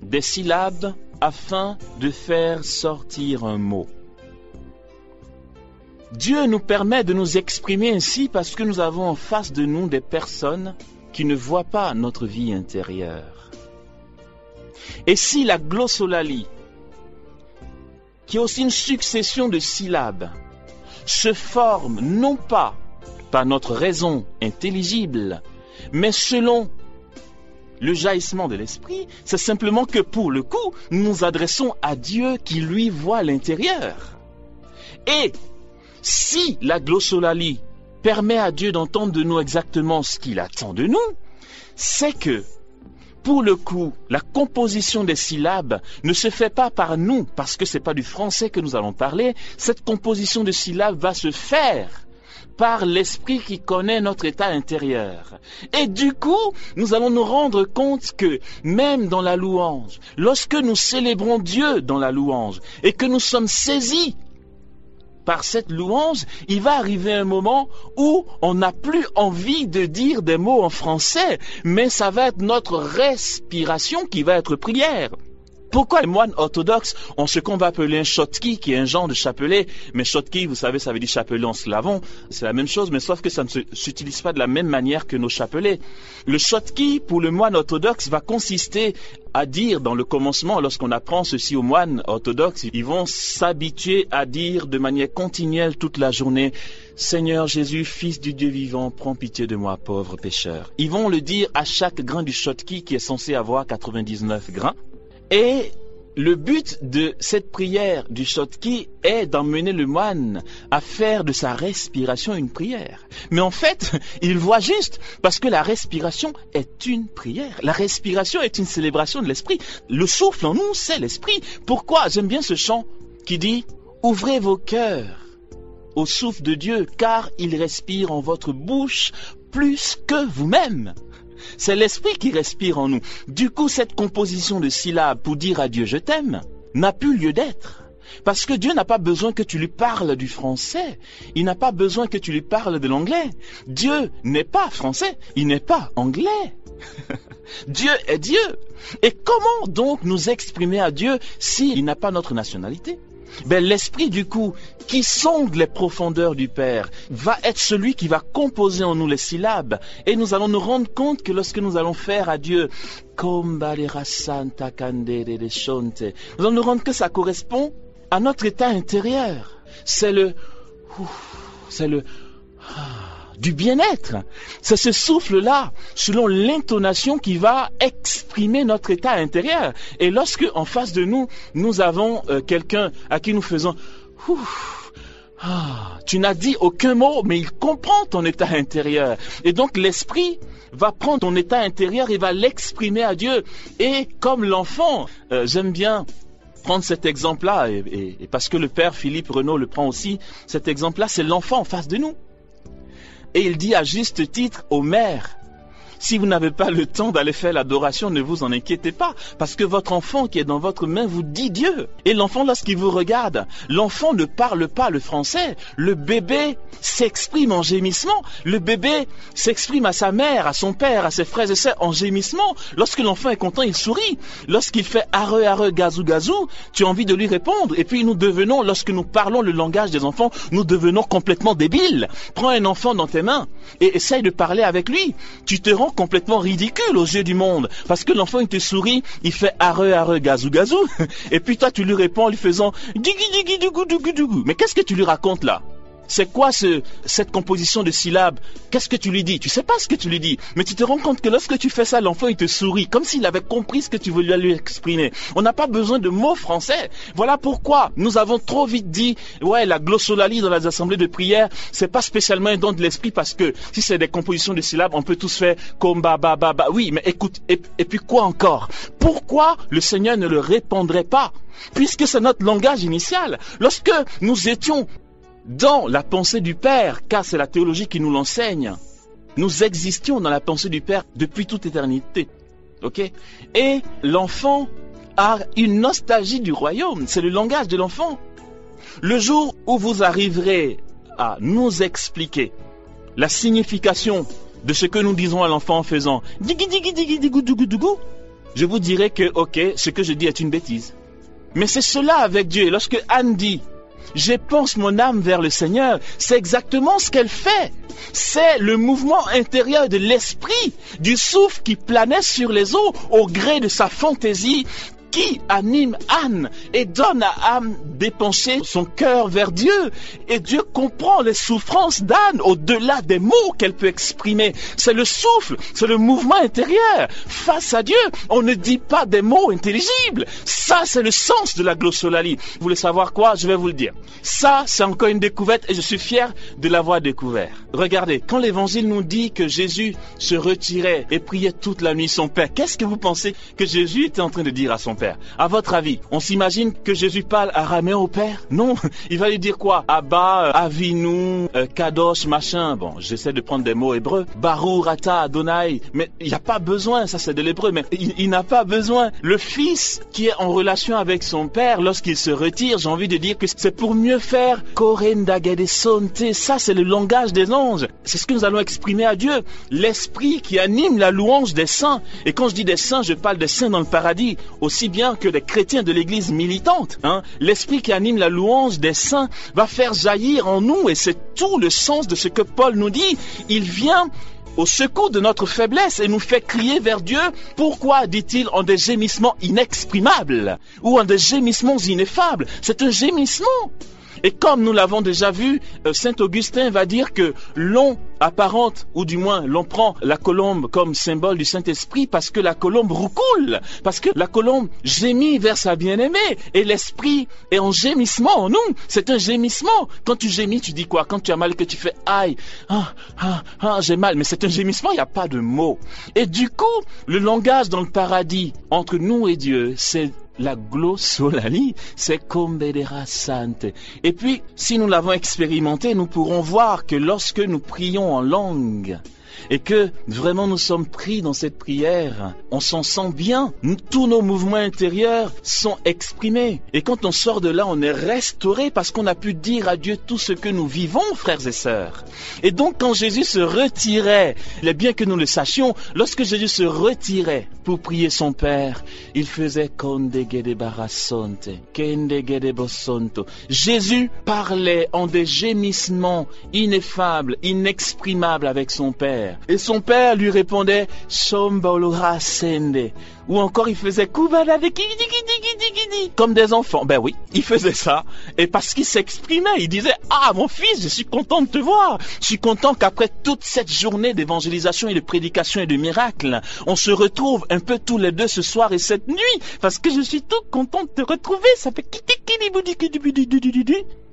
des syllabes afin de faire sortir un mot. Dieu nous permet de nous exprimer ainsi parce que nous avons en face de nous des personnes qui ne voient pas notre vie intérieure. Et si la glossolalie, qui est aussi une succession de syllabes, se forme non pas par notre raison intelligible, mais selon le jaillissement de l'esprit, c'est simplement que pour le coup, nous nous adressons à Dieu qui lui voit l'intérieur. Et si la glossolalie permet à Dieu d'entendre de nous exactement ce qu'il attend de nous, c'est que, pour le coup, la composition des syllabes ne se fait pas par nous, parce que ce n'est pas du français que nous allons parler. Cette composition de syllabes va se faire par l'esprit qui connaît notre état intérieur. Et du coup, nous allons nous rendre compte que même dans la louange, lorsque nous célébrons Dieu dans la louange et que nous sommes saisis par cette louange, il va arriver un moment où on n'a plus envie de dire des mots en français, mais ça va être notre respiration qui va être prière. Pourquoi les moines orthodoxes ont ce qu'on va appeler un shotki, qui est un genre de chapelet, mais shotki, vous savez, ça veut dire chapelet en slavon, c'est la même chose, mais sauf que ça ne s'utilise pas de la même manière que nos chapelets. Le shotki, pour le moine orthodoxe, va consister à dire dans le commencement, lorsqu'on apprend ceci aux moines orthodoxes, ils vont s'habituer à dire de manière continuelle toute la journée, « Seigneur Jésus, Fils du Dieu vivant, prends pitié de moi, pauvre pécheur ». Ils vont le dire à chaque grain du shotki qui est censé avoir 99 grains. Et le but de cette prière du shotki est d'emmener le moine à faire de sa respiration une prière. Mais en fait, il voit juste, parce que la respiration est une prière. La respiration est une célébration de l'esprit. Le souffle en nous, c'est l'esprit. Pourquoi? J'aime bien ce chant qui dit « Ouvrez vos cœurs au souffle de Dieu, car il respire en votre bouche plus que vous-même. » C'est l'esprit qui respire en nous. Du coup, cette composition de syllabes pour dire à Dieu « je t'aime » n'a plus lieu d'être. Parce que Dieu n'a pas besoin que tu lui parles du français. Il n'a pas besoin que tu lui parles de l'anglais. Dieu n'est pas français, il n'est pas anglais. Dieu est Dieu. Et comment donc nous exprimer à Dieu s'il n'a pas notre nationalité? L'esprit du coup, qui sonde les profondeurs du Père, va être celui qui va composer en nous les syllabes. Et nous allons nous rendre compte que lorsque nous allons faire à Dieu, nous allons nous rendre que ça correspond à notre état intérieur. C'est le du bien-être. C'est ce souffle-là, selon l'intonation qui va exprimer notre état intérieur. Et lorsque, en face de nous, nous avons quelqu'un à qui nous faisons tu n'as dit aucun mot, mais il comprend ton état intérieur. Et donc l'esprit va prendre ton état intérieur et va l'exprimer à Dieu. Et comme l'enfant, j'aime bien prendre cet exemple-là, et parce que le père Philippe Renaud le prend aussi, cet exemple-là, c'est l'enfant en face de nous. Et il dit à juste titre aux mères, si vous n'avez pas le temps d'aller faire l'adoration, ne vous en inquiétez pas, parce que votre enfant qui est dans votre main vous dit Dieu. Et l'enfant, lorsqu'il vous regarde, l'enfant ne parle pas le français. Le bébé s'exprime en gémissement. Le bébé s'exprime à sa mère, à son père, à ses frères et sœurs en gémissement. Lorsque l'enfant est content, il sourit. Lorsqu'il fait arre, arre, gazou, gazou, tu as envie de lui répondre. Et puis nous devenons, lorsque nous parlons le langage des enfants, nous devenons complètement débiles. Prends un enfant dans tes mains et essaye de parler avec lui. Tu te rends complètement ridicule aux yeux du monde, parce que l'enfant il te sourit, il fait arre arre gazou gazou, et puis toi tu lui réponds en lui faisant digi digi dougou dougou dougou. Mais qu'est-ce que tu lui racontes là? C'est quoi cette composition de syllabes? Qu'est-ce que tu lui dis? Tu sais pas ce que tu lui dis, mais tu te rends compte que lorsque tu fais ça, l'enfant il te sourit, comme s'il avait compris ce que tu voulais lui exprimer. On n'a pas besoin de mots français. Voilà pourquoi nous avons trop vite dit, ouais, la glossolalie dans les assemblées de prière, c'est pas spécialement un don de l'esprit, parce que si c'est des compositions de syllabes, on peut tous faire comme ba ba ba ba. Oui, mais écoute, et puis quoi encore? Pourquoi le Seigneur ne le répondrait pas? Puisque c'est notre langage initial. Lorsque nous étions dans la pensée du Père, car c'est la théologie qui nous l'enseigne, nous existions dans la pensée du Père depuis toute éternité. Ok? Et l'enfant a une nostalgie du royaume. C'est le langage de l'enfant. Le jour où vous arriverez à nous expliquer la signification de ce que nous disons à l'enfant en faisant digi digi digi digou dougou dougou, je vous dirai que ok, ce que je dis est une bêtise. Mais c'est cela avec Dieu. Et lorsque Anne dit j'épanche mon âme vers le Seigneur, c'est exactement ce qu'elle fait. C'est le mouvement intérieur de l'esprit, du souffle qui planait sur les eaux au gré de sa fantaisie, qui anime Anne et donne à Anne d'épancher son cœur vers Dieu. Et Dieu comprend les souffrances d'Anne au-delà des mots qu'elle peut exprimer. C'est le souffle, c'est le mouvement intérieur. Face à Dieu, on ne dit pas des mots intelligibles. Ça, c'est le sens de la glossolalie. Vous voulez savoir quoi? Je vais vous le dire. Ça, c'est encore une découverte et je suis fier de l'avoir découvert. Regardez, quand l'évangile nous dit que Jésus se retirait et priait toute la nuit son Père, qu'est-ce que vous pensez que Jésus était en train de dire à son Père? À votre avis, on s'imagine que Jésus parle araméen au Père? Non, il va lui dire quoi? Abba, Avinu, Kadosh, machin. Bon, j'essaie de prendre des mots hébreux. Barou, Rata, Adonai. Mais il n'y a pas besoin, ça c'est de l'hébreu, mais il n'a pas besoin. Le Fils qui est en relation avec son Père, lorsqu'il se retire, j'ai envie de dire que c'est pour mieux faire Korendagede Sonte. Ça c'est le langage des anges. C'est ce que nous allons exprimer à Dieu. L'esprit qui anime la louange des saints. Et quand je dis des saints, je parle des saints dans le paradis. Aussi bien que des chrétiens de l'église militante. L'esprit qui anime la louange des saints va faire jaillir en nous, et c'est tout le sens de ce que Paul nous dit. Il vient au secours de notre faiblesse et nous fait crier vers Dieu. Pourquoi, dit-il, en des gémissements inexprimables ou en des gémissements ineffables? C'est un gémissement. Et comme nous l'avons déjà vu, Saint Augustin va dire que l'on apparente, ou du moins l'on prend la colombe comme symbole du Saint-Esprit parce que la colombe roucoule, parce que la colombe gémit vers sa bien-aimée, et l'Esprit est en gémissement en nous. C'est un gémissement. Quand tu gémis, tu dis quoi? Quand tu as mal, que tu fais aïe, j'ai mal, mais c'est un gémissement, il n'y a pas de mots. Et du coup, le langage dans le paradis entre nous et Dieu, c'est la glossolalie, c'est Combedera Sante. Et puis, si nous l'avons expérimenté, nous pourrons voir que lorsque nous prions en langue, et que vraiment nous sommes pris dans cette prière, on s'en sent bien. Tous nos mouvements intérieurs sont exprimés. Et quand on sort de là, on est restauré parce qu'on a pu dire à Dieu tout ce que nous vivons, frères et sœurs. Et donc quand Jésus se retirait, il est bien que nous le sachions, lorsque Jésus se retirait pour prier son Père, il faisait Kondegede Barasonte, Kendegede Bosonto. Jésus parlait en des gémissements ineffables, inexprimables avec son Père. Et son Père lui répondait Sombolora Sende. Ou encore il faisait comme des enfants. Ben oui, il faisait ça. Et parce qu'il s'exprimait, il disait ah mon fils, je suis content de te voir. Je suis content qu'après toute cette journée d'évangélisation et de prédication et de miracles, on se retrouve un peu tous les deux ce soir et cette nuit. Parce que je suis tout content de te retrouver. Ça fait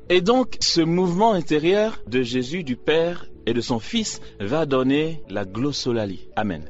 et donc, ce mouvement intérieur de Jésus, du Père et de son Fils va donner la glossolalie. Amen.